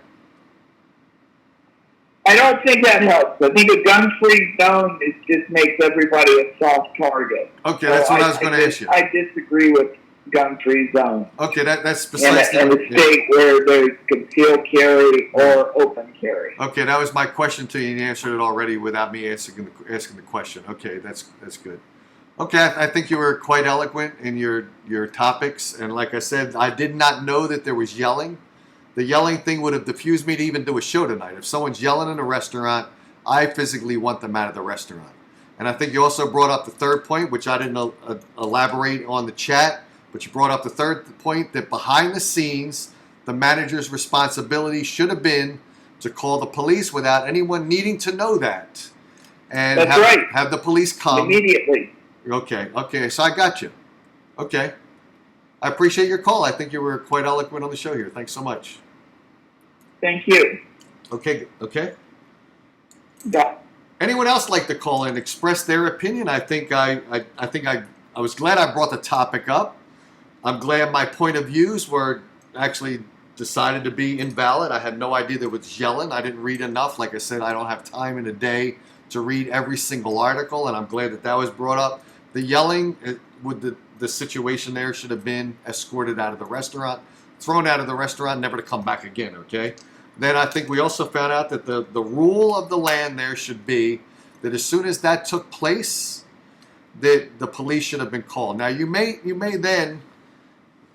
I don't think that helps. I think a gun-free zone just makes everybody a soft target. Okay, that's what I was going to ask you. I disagree with gun-free zone. Okay, that's precisely. In a state where there's concealed carry or open carry. Okay, that was my question to you, and you answered it already without me asking the question. Okay, that's good. Okay, I think you were quite eloquent in your topics, and like I said, I did not know that there was yelling. The yelling thing would have diffused me to even do a show tonight. If someone's yelling in a restaurant, I physically want them out of the restaurant. And I think you also brought up the third point, which I didn't elaborate on the chat, but you brought up the third point that behind the scenes, the manager's responsibility should have been to call the police without anyone needing to know that. And have the police come. Immediately. Okay, so I got you. Okay. I appreciate your call. I think you were quite eloquent on the show here. Thanks so much. Thank you. Okay. Yeah. Anyone else like to call in and express their opinion? I think I was glad I brought the topic up. I'm glad my point of views were actually decided to be invalid. I had no idea there was yelling. I didn't read enough. Like I said, I don't have time in a day to read every single article, and I'm glad that was brought up. The yelling with the situation there should have been escorted out of the restaurant, thrown out of the restaurant, never to come back again, okay? Then I think we also found out that the rule of the land there should be that as soon as that took place, that the police should have been called. Now, you may then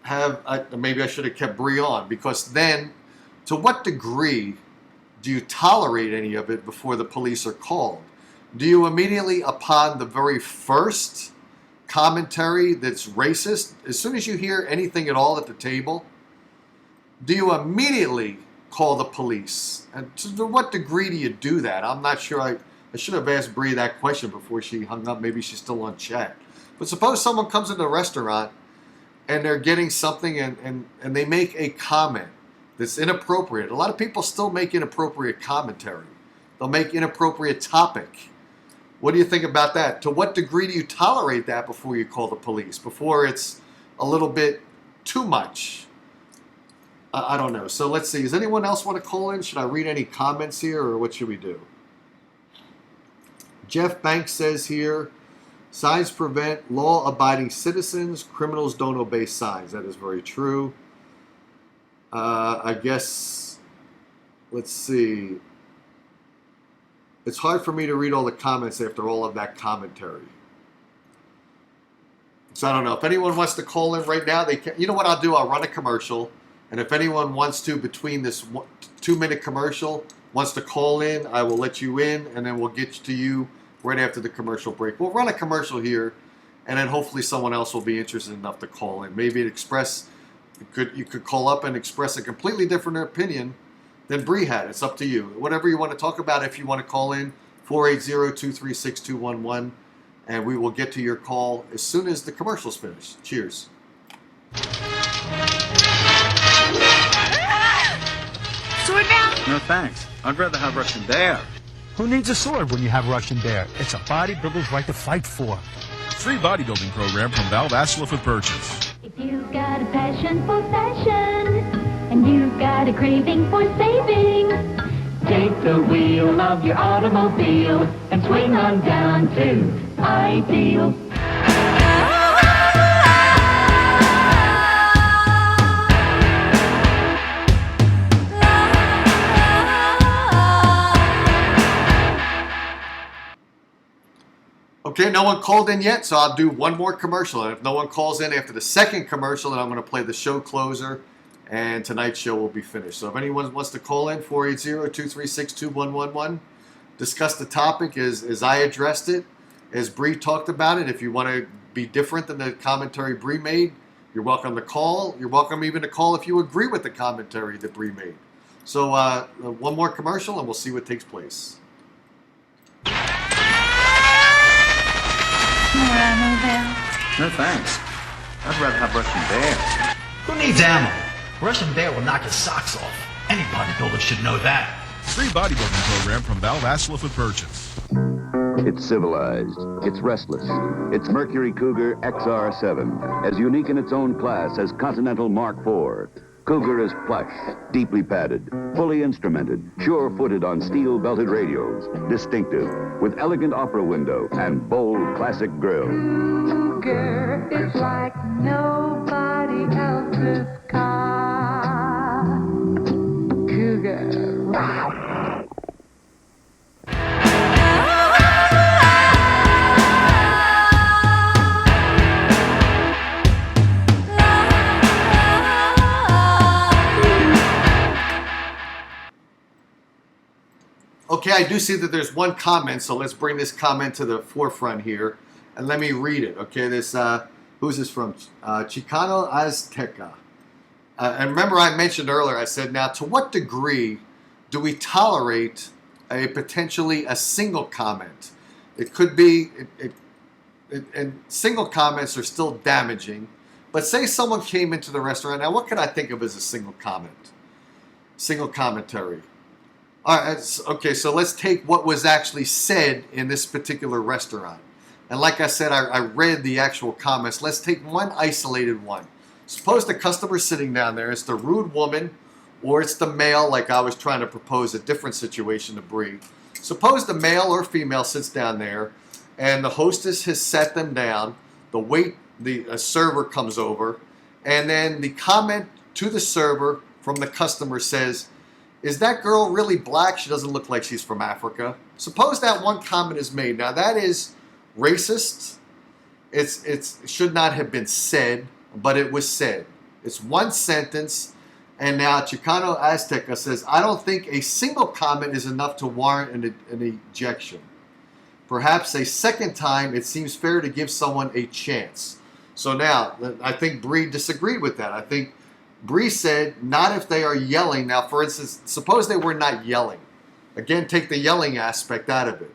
have, maybe I should have kept Bree on, because then to what degree do you tolerate any of it before the police are called? Do you immediately, upon the very first commentary that's racist, as soon as you hear anything at all at the table, do you immediately call the police? And to what degree do you do that? I'm not sure. I should have asked Bree that question before she hung up. Maybe she's still on chat. But suppose someone comes into a restaurant and they're getting something and they make a comment that's inappropriate. A lot of people still make inappropriate commentary. They'll make inappropriate topic. What do you think about that? To what degree do you tolerate that before you call the police? Before it's a little bit too much? I don't know. So let's see. Does anyone else want to call in? Should I read any comments here, or what should we do? Jeff Banks says here, signs prevent law-abiding citizens. Criminals don't obey signs. That is very true. I guess, let's see. It's hard for me to read all the comments after all of that commentary. So I don't know. If anyone wants to call in right now, they can. You know what I'll do? I'll run a commercial. And if anyone wants to, between this 2-minute commercial, wants to call in, I will let you in, and then we'll get to you right after the commercial break. We'll run a commercial here, and then hopefully someone else will be interested enough to call in. Maybe you could call up and express a completely different opinion than Bree had. It's up to you. Whatever you want to talk about, if you want to call in, 480-236-2111, and we will get to your call as soon as the commercial's finished. Cheers. Sword now? No thanks. I'd rather have Russian bear. Who needs a sword when you have Russian bear? It's a bodybuilder's right to fight for. Free bodybuilding program from Val Vasilif with purchase. If you've got a passion for fashion and you've got a craving for saving, take the wheel of your automobile and swing on down to Ideal. Okay, no one called in yet, so I'll do one more commercial. And if no one calls in after the second commercial, then I'm going to play the show closer, and tonight's show will be finished. So if anyone wants to call in, 480-236-2111, discuss the topic as I addressed it, as Bree talked about it. If you want to be different than the commentary Bree made, you're welcome to call. You're welcome even to call if you agree with the commentary that Bree made. So one more commercial, and we'll see what takes place. No thanks. I'd rather have Russian bear. Who needs ammo? Russian bear will knock his socks off. Any bodybuilder should know that. Free bodybuilding program from Val Vasilif with purchase. It's civilized. It's restless. It's Mercury Cougar XR7, as unique in its own class as Continental Mark IV. Cougar is plush, deeply padded, fully instrumented, sure-footed on steel-belted radios, distinctive, with elegant opera window and bold classic grille. Cougar is like nobody else's car. Cougar. Okay, I do see that there's one comment, so let's bring this comment to the forefront here, and let me read it. Okay, this who's this from? Chicano Azteca. And remember, I mentioned earlier, I said, now, to what degree do we tolerate potentially a single comment? It could be, and single comments are still damaging, but say someone came into the restaurant. Now, what could I think of as a single comment? Single commentary. All right, okay, so let's take what was actually said in this particular restaurant. And like I said, I read the actual comments. Let's take one isolated one. Suppose the customer's sitting down there. It's the rude woman, or it's the male, like I was trying to propose a different situation to Bree. Suppose the male or female sits down there, and the hostess has sat them down. A server comes over, and then the comment to the server from the customer says, "Is that girl really black? She doesn't look like she's from Africa." Suppose that one comment is made. Now that is racist. It should not have been said, but it was said. It's one sentence, and now Chicano Azteca says, "I don't think a single comment is enough to warrant an ejection. Perhaps a second time, it seems fair to give someone a chance." So now, I think Bree disagreed with that. I think Bree said, not if they are yelling. Now, for instance, suppose they were not yelling. Again, take the yelling aspect out of it.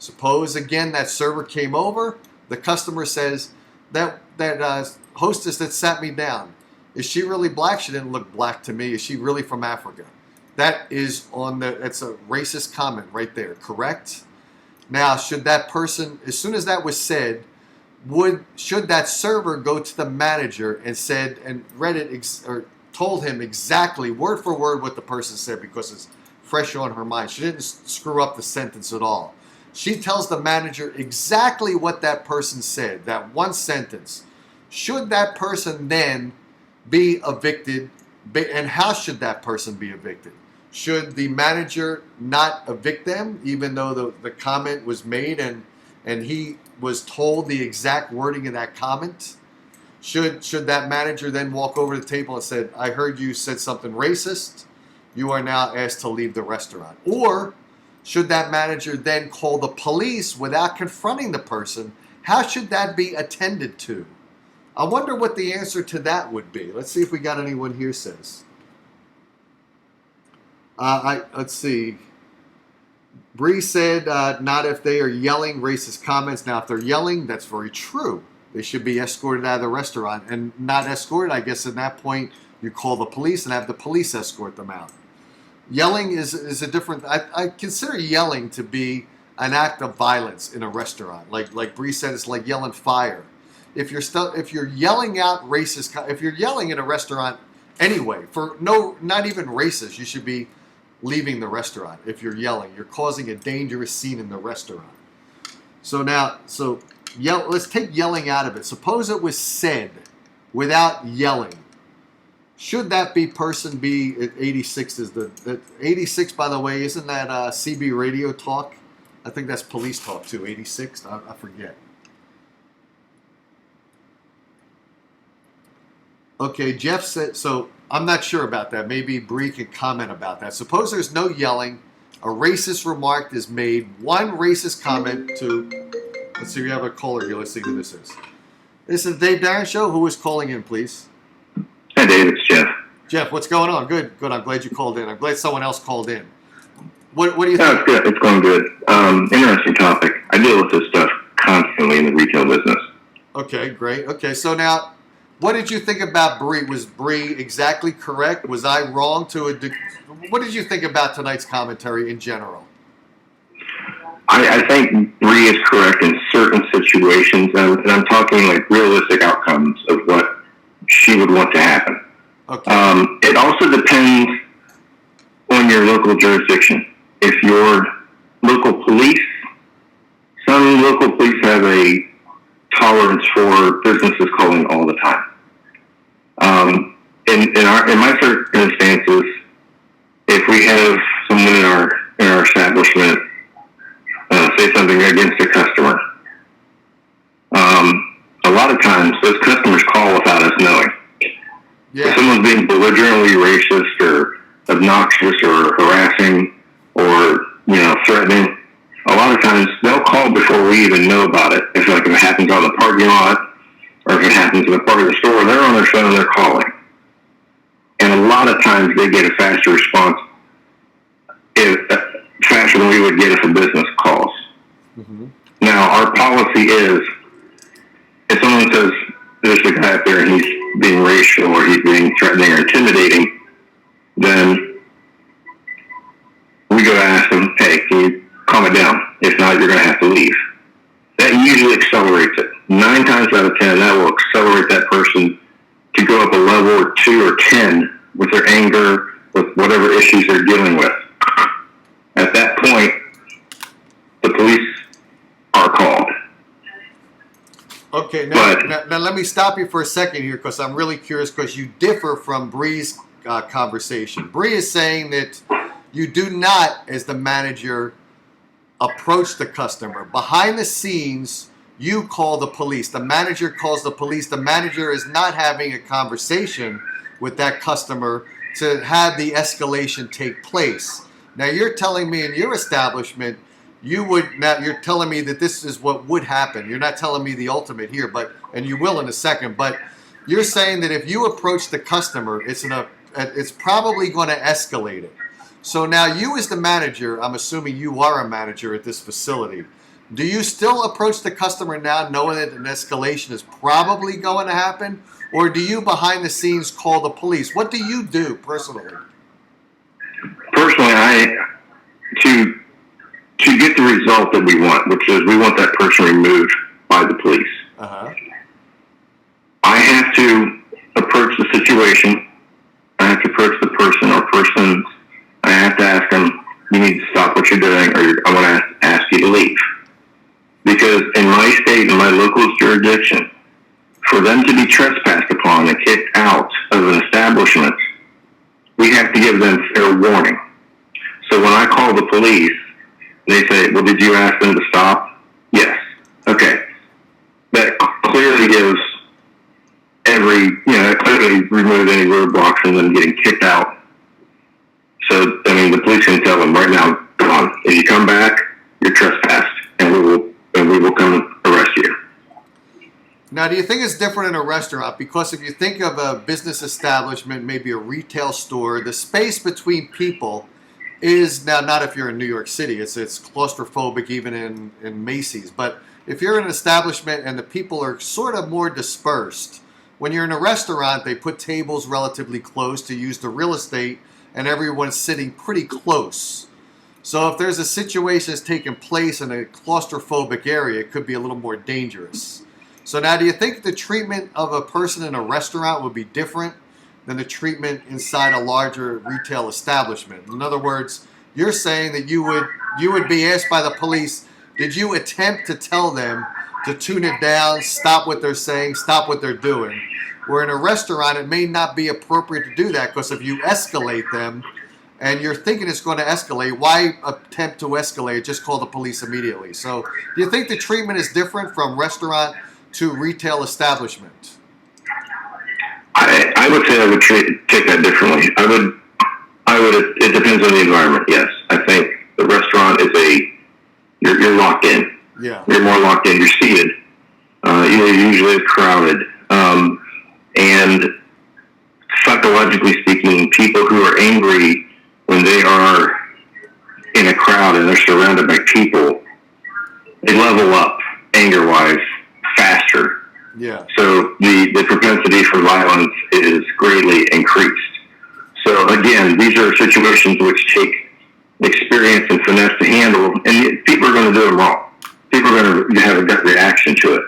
Suppose, again, that server came over. The customer says, that hostess that sat me down, is she really black? She didn't look black to me. Is she really from Africa? That is it's a racist comment right there, correct? Now, should that person, as soon as that was said, should that server go to the manager and said and read it or told him exactly word for word what the person said, because it's fresh on her mind? She didn't screw up the sentence at all. She tells the manager exactly what that person said, that one sentence. Should that person then be evicted, and how should that person be evicted? Should the manager not evict them, even though the comment was made and he was told the exact wording of that comment? Should that manager then walk over to the table and said, "I heard you said something racist. You are now asked to leave the restaurant"? Or should that manager then call the police without confronting the person? How should that be attended to? I wonder what the answer to that would be. Let's see if we got anyone here says. Let's see. Bree said, not if they are yelling racist comments. Now, if they're yelling, that's very true. They should be escorted out of the restaurant. And not escorted, I guess at that point, you call the police and have the police escort them out. Yelling is a different... I consider yelling to be an act of violence in a restaurant. Like Bree said, it's like yelling fire. If you're yelling out racist... If you're yelling in a restaurant anyway, not even racist, you should be leaving the restaurant. If you're yelling, you're causing a dangerous scene in the restaurant. Let's take yelling out of it. Suppose it was said without yelling. Should that person be at 86? 86, by the way, isn't that CB radio talk? I think that's police talk too. 86, I forget. Okay, Jeff said, so I'm not sure about that. Maybe Bree can comment about that. Suppose there's no yelling. A racist remark is made. One racist comment to... Let's see, we have a caller here. Let's see who this is. This is the Dave Darren Show. Who is calling in, please? Hi, Dave. It's Jeff. Jeff, what's going on? Good. I'm glad you called in. I'm glad someone else called in. What do you think? It's good. It's going good. Interesting topic. I deal with this stuff constantly in the retail business. Okay, great. Okay, so now... What did you think about Bree? Was Bree exactly correct? Was I wrong to a degree? What did you think about tonight's commentary in general? I think Bree is correct in certain situations, and I'm talking like realistic outcomes of what she would want to happen. Okay. It also depends on your local jurisdiction. If your local police, some local police have a tolerance for businesses calling all the time. In my circumstances, if we have someone in our establishment say something against a customer, a lot of times those customers call without us knowing. Yeah. If someone's being belligerently racist or obnoxious or harassing or threatening, a lot of times they'll call before we even know about it. If it happens on the parking lot or if it happens in a part of the store, they're on their phone, they're calling. And a lot of times they get a faster response, faster than we would get if a business calls. Mm-hmm. Now, our policy is, if someone says, there's a guy up there and he's being racial or he's being threatening or intimidating, then we go to ask them, hey, can you calm it down? If not, you're going to have to leave. That usually accelerates it. 9 times out of 10, that will accelerate that person to go up a level or 2 or 10 with their anger, with whatever issues they're dealing with. At that point, the police are called. Okay, now let me stop you for a second here because I'm really curious because you differ from Bree's conversation. Bree is saying that you do not, as the manager, approach the customer. Behind the scenes, you call the police. The manager calls the police. The manager is not having a conversation with that customer to have the escalation take place. Now, you're telling me in your establishment, you're telling me that this is what would happen. You're not telling me the ultimate here, and you will in a second, but you're saying that if you approach the customer, it's probably going to escalate it. So now you as the manager, I'm assuming you are a manager at this facility. Do you still approach the customer now knowing that an escalation is probably going to happen? Or do you behind the scenes call the police? What do you do personally? Personally, to get the result that we want, which is we want that person removed by the police. Uh-huh. I have to approach the situation. I have to approach the person or persons. I have to ask them, you need to stop what you're doing, or I want to ask you to leave. Because in my state, in my local jurisdiction, for them to be trespassed upon and kicked out of an establishment, we have to give them fair warning. So when I call the police, they say, well, did you ask them to stop? Yes. Okay. That clearly gives that clearly removes any roadblocks from them getting kicked out. So, the police can tell them right now, come on, if you come back, you're trespassed, and we will come arrest you. Now, do you think it's different in a restaurant? Because if you think of a business establishment, maybe a retail store, the space between people is now not if you're in New York City. It's claustrophobic even in Macy's. But if you're in an establishment and the people are sort of more dispersed, when you're in a restaurant, they put tables relatively close to use the real estate, and everyone's sitting pretty close. So if there's a situation that's taking place in a claustrophobic area, it could be a little more dangerous. So now, do you think the treatment of a person in a restaurant would be different than the treatment inside a larger retail establishment? In other words, you're saying that you would be asked by the police, did you attempt to tell them to tune it down, stop what they're saying, stop what they're doing? Where in a restaurant, it may not be appropriate to do that, because if you escalate them and you're thinking it's going to escalate, why attempt to escalate? Just call the police immediately. So do you think the treatment is different from restaurant to retail establishment? I would say I would take that differently. It depends on the environment, yes. I think the restaurant is you're locked in. Yeah. You're more locked in. You're seated. Usually it's crowded. And psychologically speaking, people who are angry when they are in a crowd and they're surrounded by people, they level up anger-wise faster. Yeah. So the propensity for violence is greatly increased. So again, these are situations which take experience and finesse to handle, and people are going to do them wrong. People are going to have a gut reaction to it.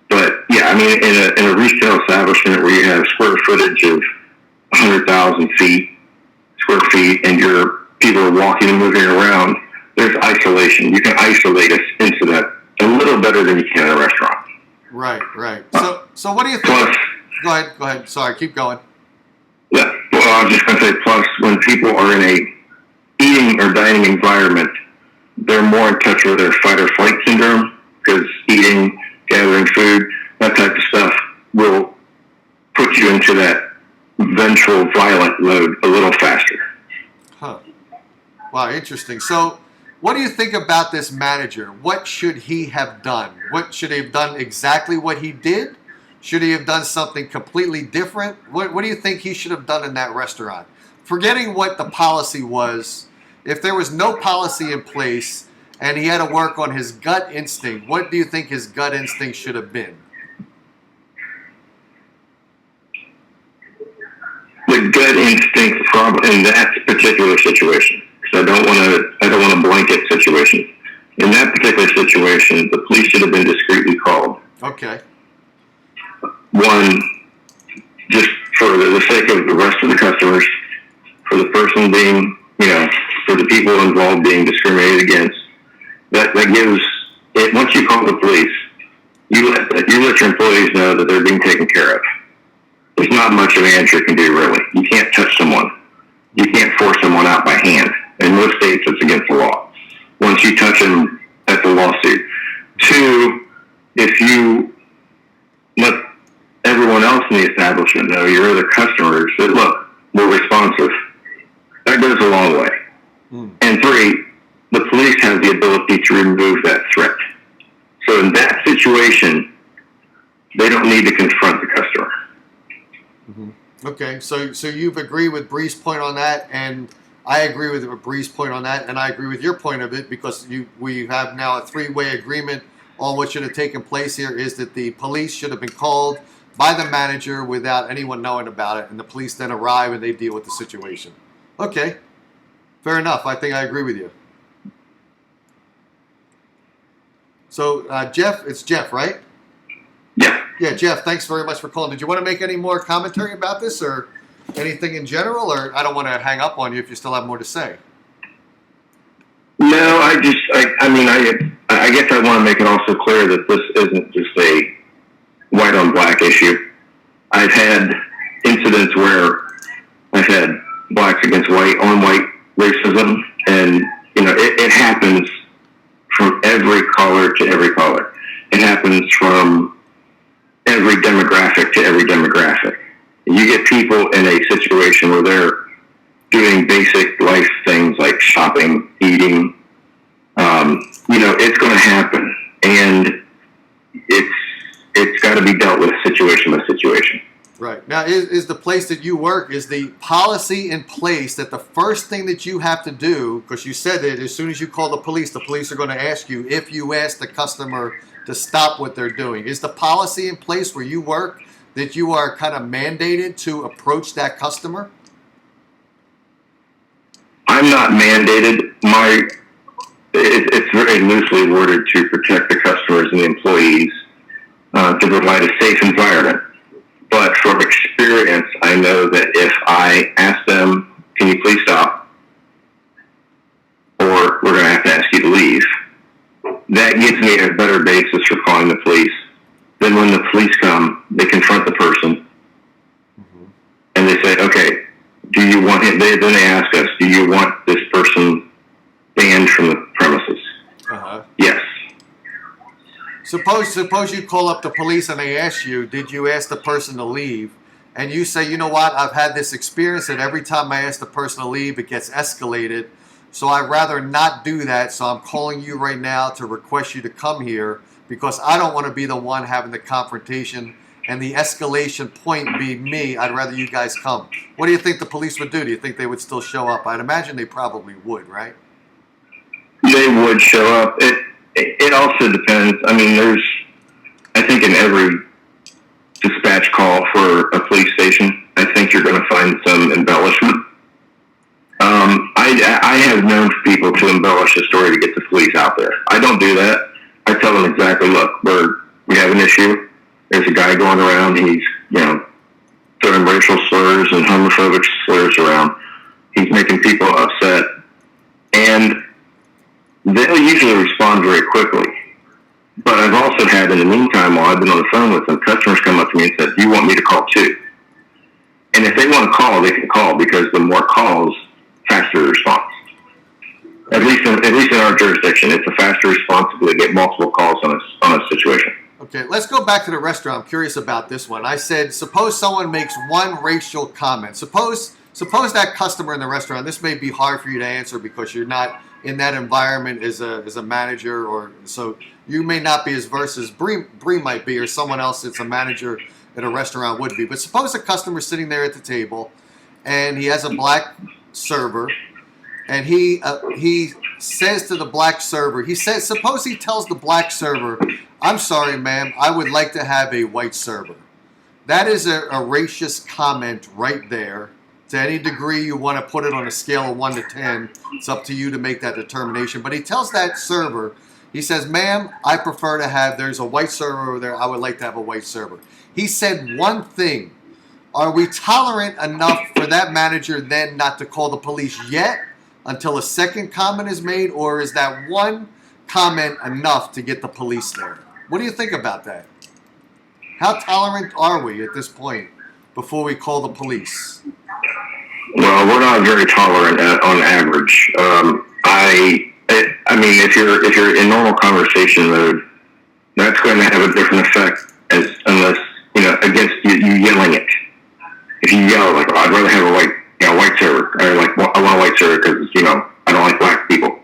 But yeah, I mean, in a retail establishment where you have square footage of 100,000 square feet, and people are walking and moving around, there's isolation. You can isolate an incident a little better than you can in a restaurant. Right. So what do you think? Plus, go ahead. Sorry, keep going. Yeah. Well, I was just going to say, plus, when people are in a eating or dining environment, they're more in touch with their fight or flight syndrome, because eating, gathering food, that type of stuff will put you into that vengeful, violent mode a little faster. Huh. Wow, interesting. So what do you think about this manager? What should he have done? What should he have done exactly what he did? Should he have done something completely different? What do you think he should have done in that restaurant? Forgetting what the policy was, if there was no policy in place and he had to work on his gut instinct, what do you think his gut instinct should have been? The gut instinct problem in that particular situation, because I don't want to blanket situations. In that particular situation, the police should have been discreetly called. Okay. One, just for the sake of the rest of the customers, for the person being, for the people involved being discriminated against, that gives it. Once you call the police, you let your employees know that they're being taken care of. There's not much a manager can do, really. You can't touch someone. You can't force someone out by hand. In most states, it's against the law. Once you touch them, that's a lawsuit. Two, if you let everyone else in the establishment know, your other customers, that look, we're responsive, that goes a long way. And three, the police have the ability to remove that threat. So in that situation, they don't need to confront the customer. Okay, so you've agreed with Bree's point on that, and I agree with Bree's point on that, and I agree with your point of it, because we have now a three-way agreement on what should have taken place here is that the police should have been called by the manager without anyone knowing about it, and the police then arrive and they deal with the situation. Okay, fair enough. I think I agree with you. So, Jeff, it's Jeff, right? Yeah, Jeff, thanks very much for calling. Did you want to make any more commentary about this or anything in general? Or I don't want to hang up on you if you still have more to say. No, I guess I want to make it also clear that this isn't just a white on black issue. I've had incidents where I've had blacks against white on white racism, and it happens from every color to every color. It happens from every demographic to every demographic. You get people in a situation where they're doing basic life things like shopping, eating. It's going to happen, and it's got to be dealt with situation by situation. Right. Now, is the place that you work, is the policy in place that the first thing that you have to do, because you said that as soon as you call the police are going to ask you if you ask the customer to stop what they're doing. Is the policy in place where you work that you are kind of mandated to approach that customer? I'm not mandated. It's very loosely worded to protect the customers and the employees, to provide a safe environment. But from experience, I know that if I ask them, can you please stop? Or we're going to have to ask you to leave. That gives me a better basis for calling the police. Then when the police come, they confront the person. And they say, okay, do you want him? Then they ask us, do you want this person banned from the premises? Yes. Suppose you call up the police and they ask you, did you ask the person to leave? And you say, you know what, I've had this experience that every time I ask the person to leave, it gets escalated. So I'd rather not do that. So I'm calling you right now to request you to come here because I don't want to be the one having the confrontation and the escalation point be me. I'd rather you guys come. What do you think the police would do? Do you think they would still show up? I'd imagine they probably would, right? They would show up. It also depends. I mean, I think in every dispatch call for a police station, I think you're going to find some embellishment. I have known people to embellish a story to get the police out there. I don't do that. I tell them exactly, look, we have an issue. There's a guy going around. He's, throwing racial slurs and homophobic slurs around. He's making people upset. And they'll usually respond very quickly. But I've also had, in the meantime, while I've been on the phone with them, customers come up to me and said, do you want me to call too? And if they want to call, they can call because the more calls, faster the response. At least in our jurisdiction, it's a faster response if they get multiple calls on a situation. Okay, let's go back to the restaurant. I'm curious about this one. I said, suppose someone makes one racial comment. Suppose that customer in the restaurant, this may be hard for you to answer because you're not in that environment as a manager, or so you may not be as versed as Bree might be, or someone else that's a manager at a restaurant would be. But suppose a customer's sitting there at the table and he has a black server, and he says to the black server, suppose he tells the black server, I'm sorry, ma'am, I would like to have a white server. That is a racist comment right there. To any degree you want to put it on a scale of 1 to 10, it's up to you to make that determination. But he tells that server, he says, ma'am, I prefer to have, there's a white server over there, I would like to have a white server. He said one thing. Are we tolerant enough for that manager then not to call the police yet until a second comment is made, or is that one comment enough to get the police there? What do you think about that? How tolerant are we at this point before we call the police? Well, we're not very tolerant on average. I mean, if you're in normal conversation mode, that's going to have a different effect unless against you yelling it. If you yell like, oh, I'd rather have a white server, or like I want a white server because I don't like black people.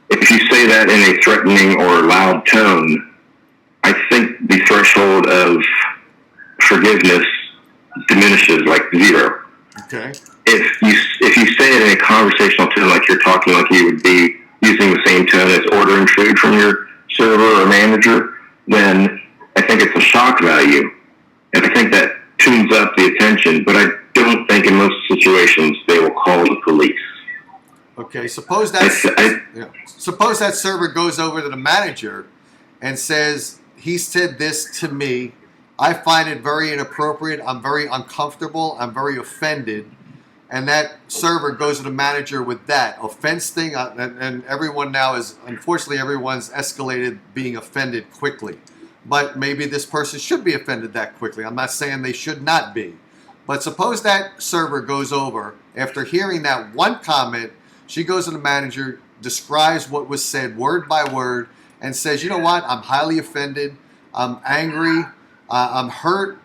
If you say that in a threatening or loud tone, I think the threshold of forgiveness diminishes like 0. Okay. If you say it in a conversational tone, like you're talking like you would be using the same tone as ordering food from your server or manager, then I think it's a shock value, and I think that tunes up the attention. But I don't think in most situations they will call the police. Okay, suppose that server goes over to the manager and says, he said this to me. I find it very inappropriate. I'm very uncomfortable. I'm very offended. And that server goes to the manager with that offense thing. And everyone now unfortunately, everyone's escalated being offended quickly. But maybe this person should be offended that quickly. I'm not saying they should not be. But suppose that server goes over, after hearing that one comment, she goes to the manager, describes what was said word by word, and says, you know what, I'm highly offended, I'm angry, I'm hurt,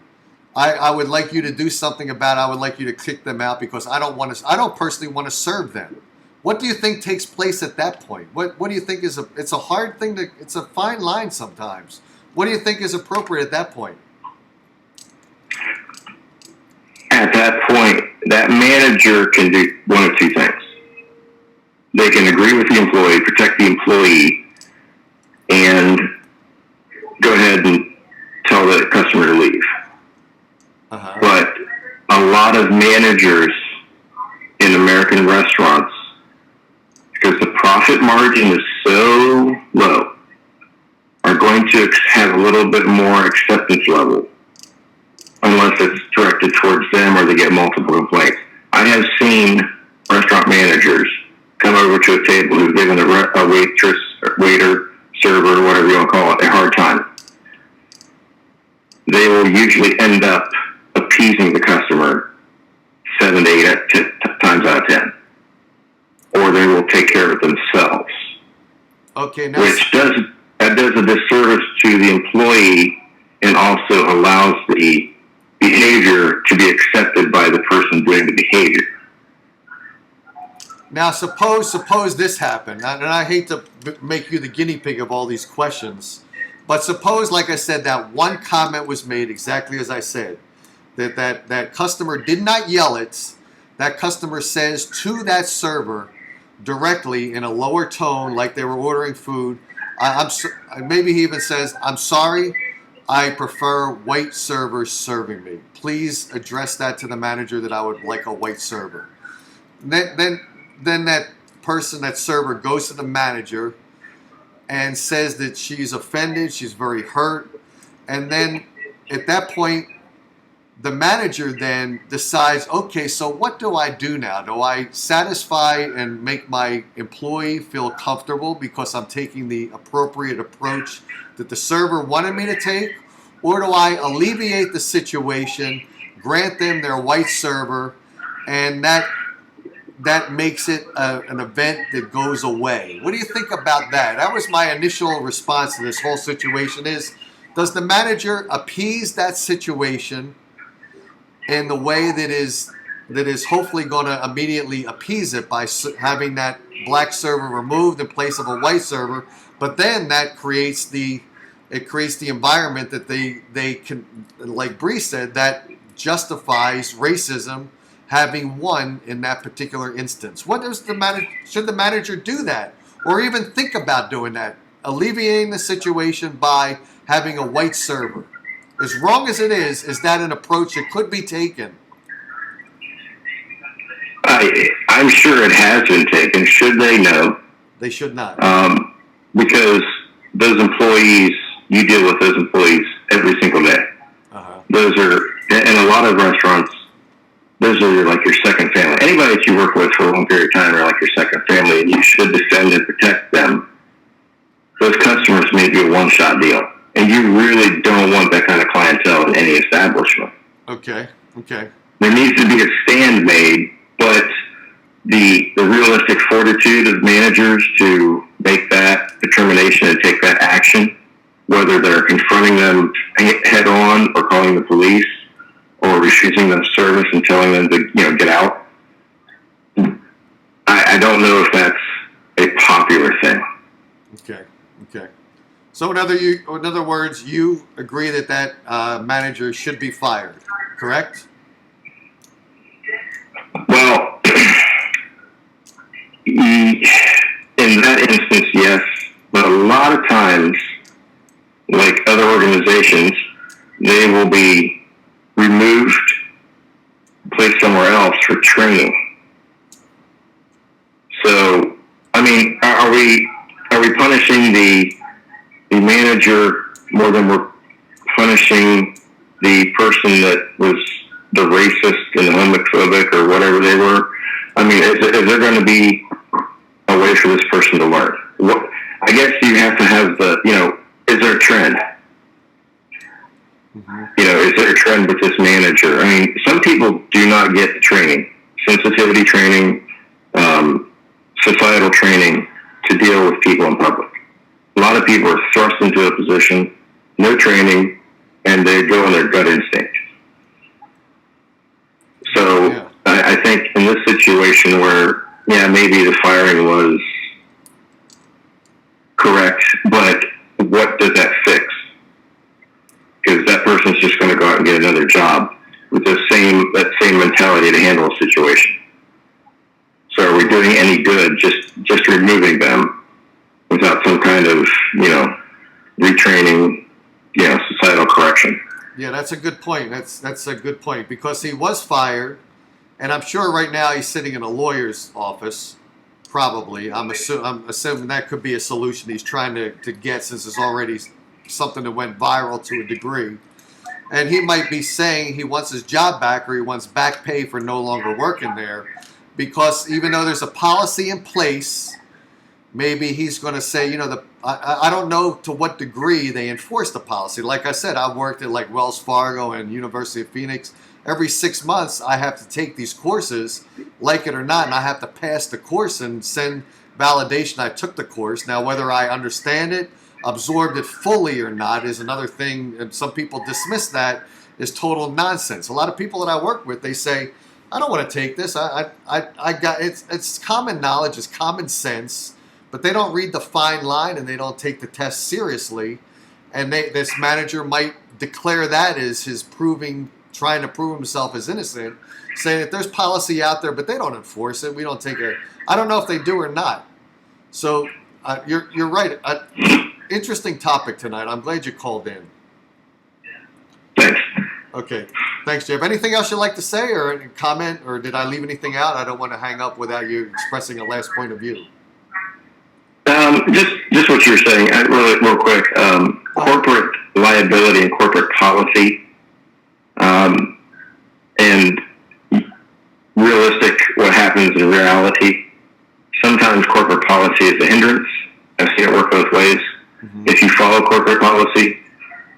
I would like you to do something about it, I would like you to kick them out because I don't personally want to serve them. What do you think takes place at that point? What do you think it's a hard thing it's a fine line sometimes. What do you think is appropriate at that point? at that point, that manager can do one of two things. They can agree with the employee, protect the employee, and go ahead and tell the customer to leave. But a lot of managers in American restaurants, because the profit margin is so low, are going to have a little bit more acceptance level, unless it's directed towards them or they get multiple complaints. I have seen restaurant managers come over to a table who've given a waitress, waiter, server, whatever you want to call it, a hard time. They will usually end up appeasing the customer 7 to 8 times out of 10. Or they will take care of it themselves. Okay, now which does a disservice to the employee and also allows the behavior to be accepted by the person doing the behavior. Now, suppose this happened, and I hate to make you the guinea pig of all these questions, but suppose, like I said, that one comment was made exactly as I said, that customer did not yell it. That customer says to that server directly in a lower tone, like they were ordering food. Maybe he even says, "I'm sorry, I prefer white servers serving me. Please address that to the manager that I would like a white server." Then that person, that server, goes to the manager and says that she's offended, she's very hurt, and then at that point, the manager then decides, okay, so what do I do now? Do I satisfy and make my employee feel comfortable because I'm taking the appropriate approach that the server wanted me to take? Or do I alleviate the situation, grant them their white server, and that makes it an event that goes away? What do you think about that? That was my initial response to this whole situation is, does the manager appease that situation in the way that is hopefully going to immediately appease it by having that black server removed in place of a white server, but then that creates the environment that they can, like Bree said, that justifies racism having won in that particular instance. What does should the manager do that, or even think about doing that, alleviating the situation by having a white server? As wrong as it is that an approach that could be taken? I'm sure it has been taken. Should they? No. They should not. Because those employees, you deal with those employees every single day. Those are, in a lot of restaurants, those are like your second family. Anybody that you work with for a long period of time are like your second family, and you should defend and protect them. Those customers may be a one-shot deal. And you really don't want that kind of clientele in any establishment. Okay. There needs to be a stand made, but the realistic fortitude of managers to make that determination and take that action, whether they're confronting them head on or calling the police or refusing them service and telling them to get out, I don't know if that's a popular thing. Okay. So in other words, you agree that manager should be fired, correct? Well, in that instance, yes. But a lot of times, like other organizations, they will be removed, placed somewhere else for training. So, I mean, are we punishing the manager more than we're punishing the person that was the racist and the homophobic or whatever they were? I mean, is there going to be a way for this person to learn? I guess you have to have is there a trend? Is there a trend with this manager? I mean, some people do not get training, sensitivity training, societal training to deal with people in public. A lot of people are thrust into a position, no training, and they go on their gut instinct. So I think in this situation where, maybe the firing was correct, but what does that fix? Because that person's just going to go out and get another job with that same mentality to handle a situation. So are we doing any good just removing them without some kind of, retraining, societal correction? Yeah, that's a good point. That's a good point, because he was fired, and I'm sure right now he's sitting in a lawyer's office, probably. I'm assuming that could be a solution he's trying to get, since it's already something that went viral to a degree. And he might be saying he wants his job back, or he wants back pay for no longer working there, because even though there's a policy in place, maybe he's going to say, I don't know to what degree they enforce the policy. Like I said, I've worked at like Wells Fargo and University of Phoenix. Every 6 months, I have to take these courses, like it or not, and I have to pass the course and send validation I took the course. Now, whether I understand it, absorbed it fully or not is another thing, and some people dismiss that as total nonsense. A lot of people that I work with, they say, I don't want to take this. I got it's common knowledge, it's common sense, but they don't read the fine line and they don't take the test seriously. And this manager might declare that as his trying to prove himself as innocent, saying that there's policy out there, but they don't enforce it. We don't take it. I don't know if they do or not. So you're right. Interesting topic tonight. I'm glad you called in. Thanks. Okay. Thanks, Jeff. Anything else you'd like to say or comment, or did I leave anything out? I don't want to hang up without you expressing a last point of view. Just what you were saying, real quick. Corporate liability and corporate policy, and realistic what happens in reality. Sometimes corporate policy is a hindrance. I've seen it work both ways. Mm-hmm. If you follow corporate policy,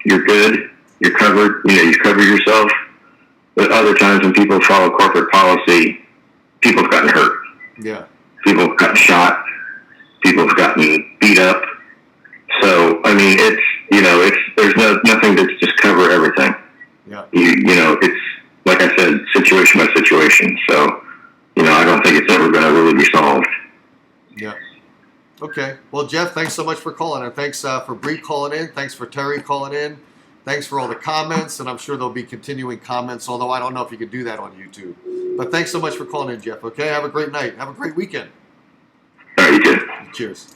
you're good. You're covered. You cover yourself. But other times when people follow corporate policy, people have gotten hurt. Yeah. People have gotten shot. People have gotten beat up. So there's nothing that's just cover everything. Yeah. It's like I said, situation by situation. So I don't think it's ever going to really be solved. Yeah. Okay. Well, Jeff, thanks so much for calling, and thanks for Bree calling in. Thanks for Terry calling in. Thanks for all the comments, and I'm sure there'll be continuing comments, although I don't know if you can do that on YouTube. But thanks so much for calling in, Jeff. Okay, have a great night. Have a great weekend. All right, you too. Cheers.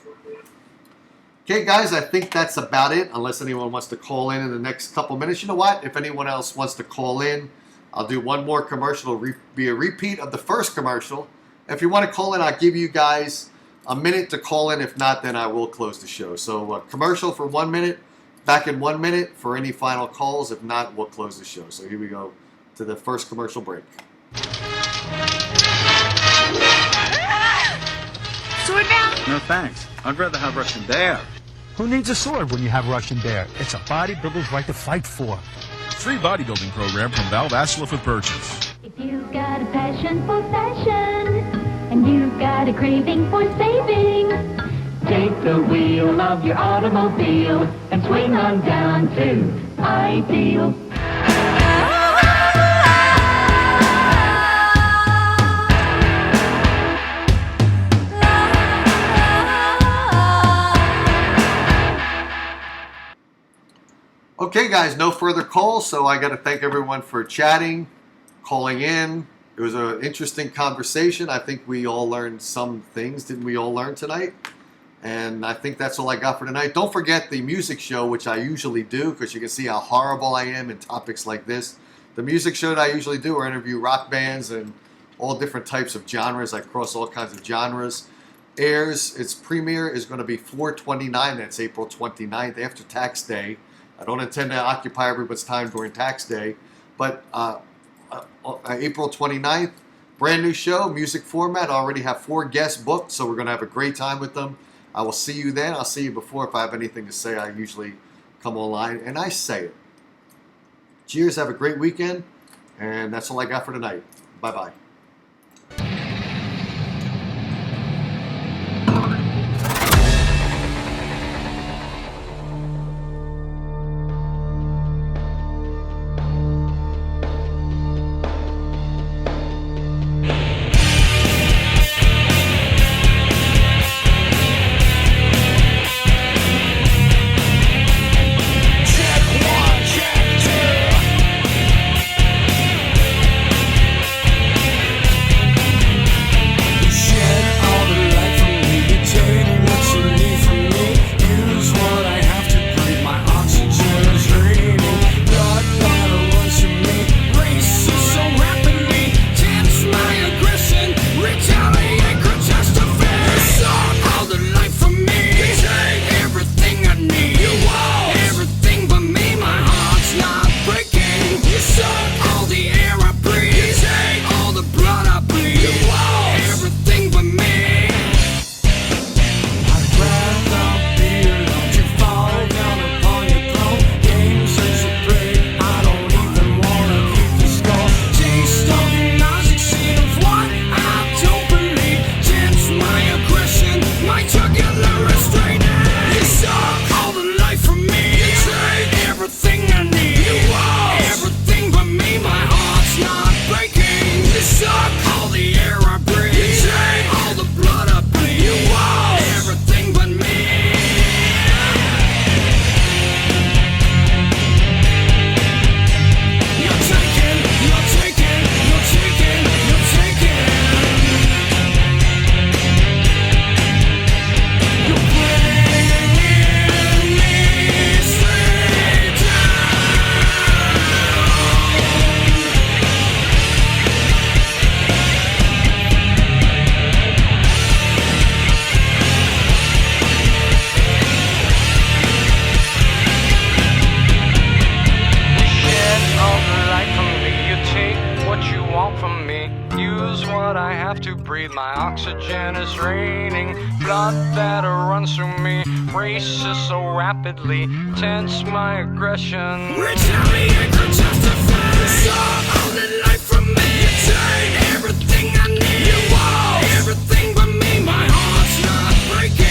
Okay, guys, I think that's about it, unless anyone wants to call in the next couple minutes. You know what? If anyone else wants to call in, I'll do one more commercial. It'll be a repeat of the first commercial. If you want to call in, I'll give you guys a minute to call in. If not, then I will close the show. So a commercial for 1 minute. Back in 1 minute for any final calls. If not, we'll close the show. So here we go to the first commercial break. Sword now? No thanks. I'd rather have Russian bear. Who needs a sword when you have Russian bear? It's a bodybuilder's right to fight for. Free bodybuilding program from Val Vassilif with purchase. If you've got a passion for fashion and you've got a craving for saving, take the wheel of your automobile and swing on down to Ideal. Okay, guys, no further calls, so I got to thank everyone for chatting, calling in. It was an interesting conversation. I think we all learned some things. Didn't we all learn tonight? And I think that's all I got for tonight. Don't forget the music show, which I usually do, because you can see how horrible I am in topics like this. The music show that I usually do, I interview rock bands and all different types of genres. I cross all kinds of genres. Its premiere is going to be 4/29. That's April 29th, after tax day. I don't intend to occupy everybody's time during tax day. But April 29th, brand new show, music format. I already have 4 guests booked, so we're going to have a great time with them. I will see you then. I'll see you before. If I have anything to say, I usually come online and I say it. Cheers. Have a great weekend. And that's all I got for tonight. Bye-bye. My oxygen is raining, blood that runs through me races so rapidly, tense my aggression. Retaliate and justify. You're holding life from me. You take everything I need. You want everything but me. My heart's not breaking.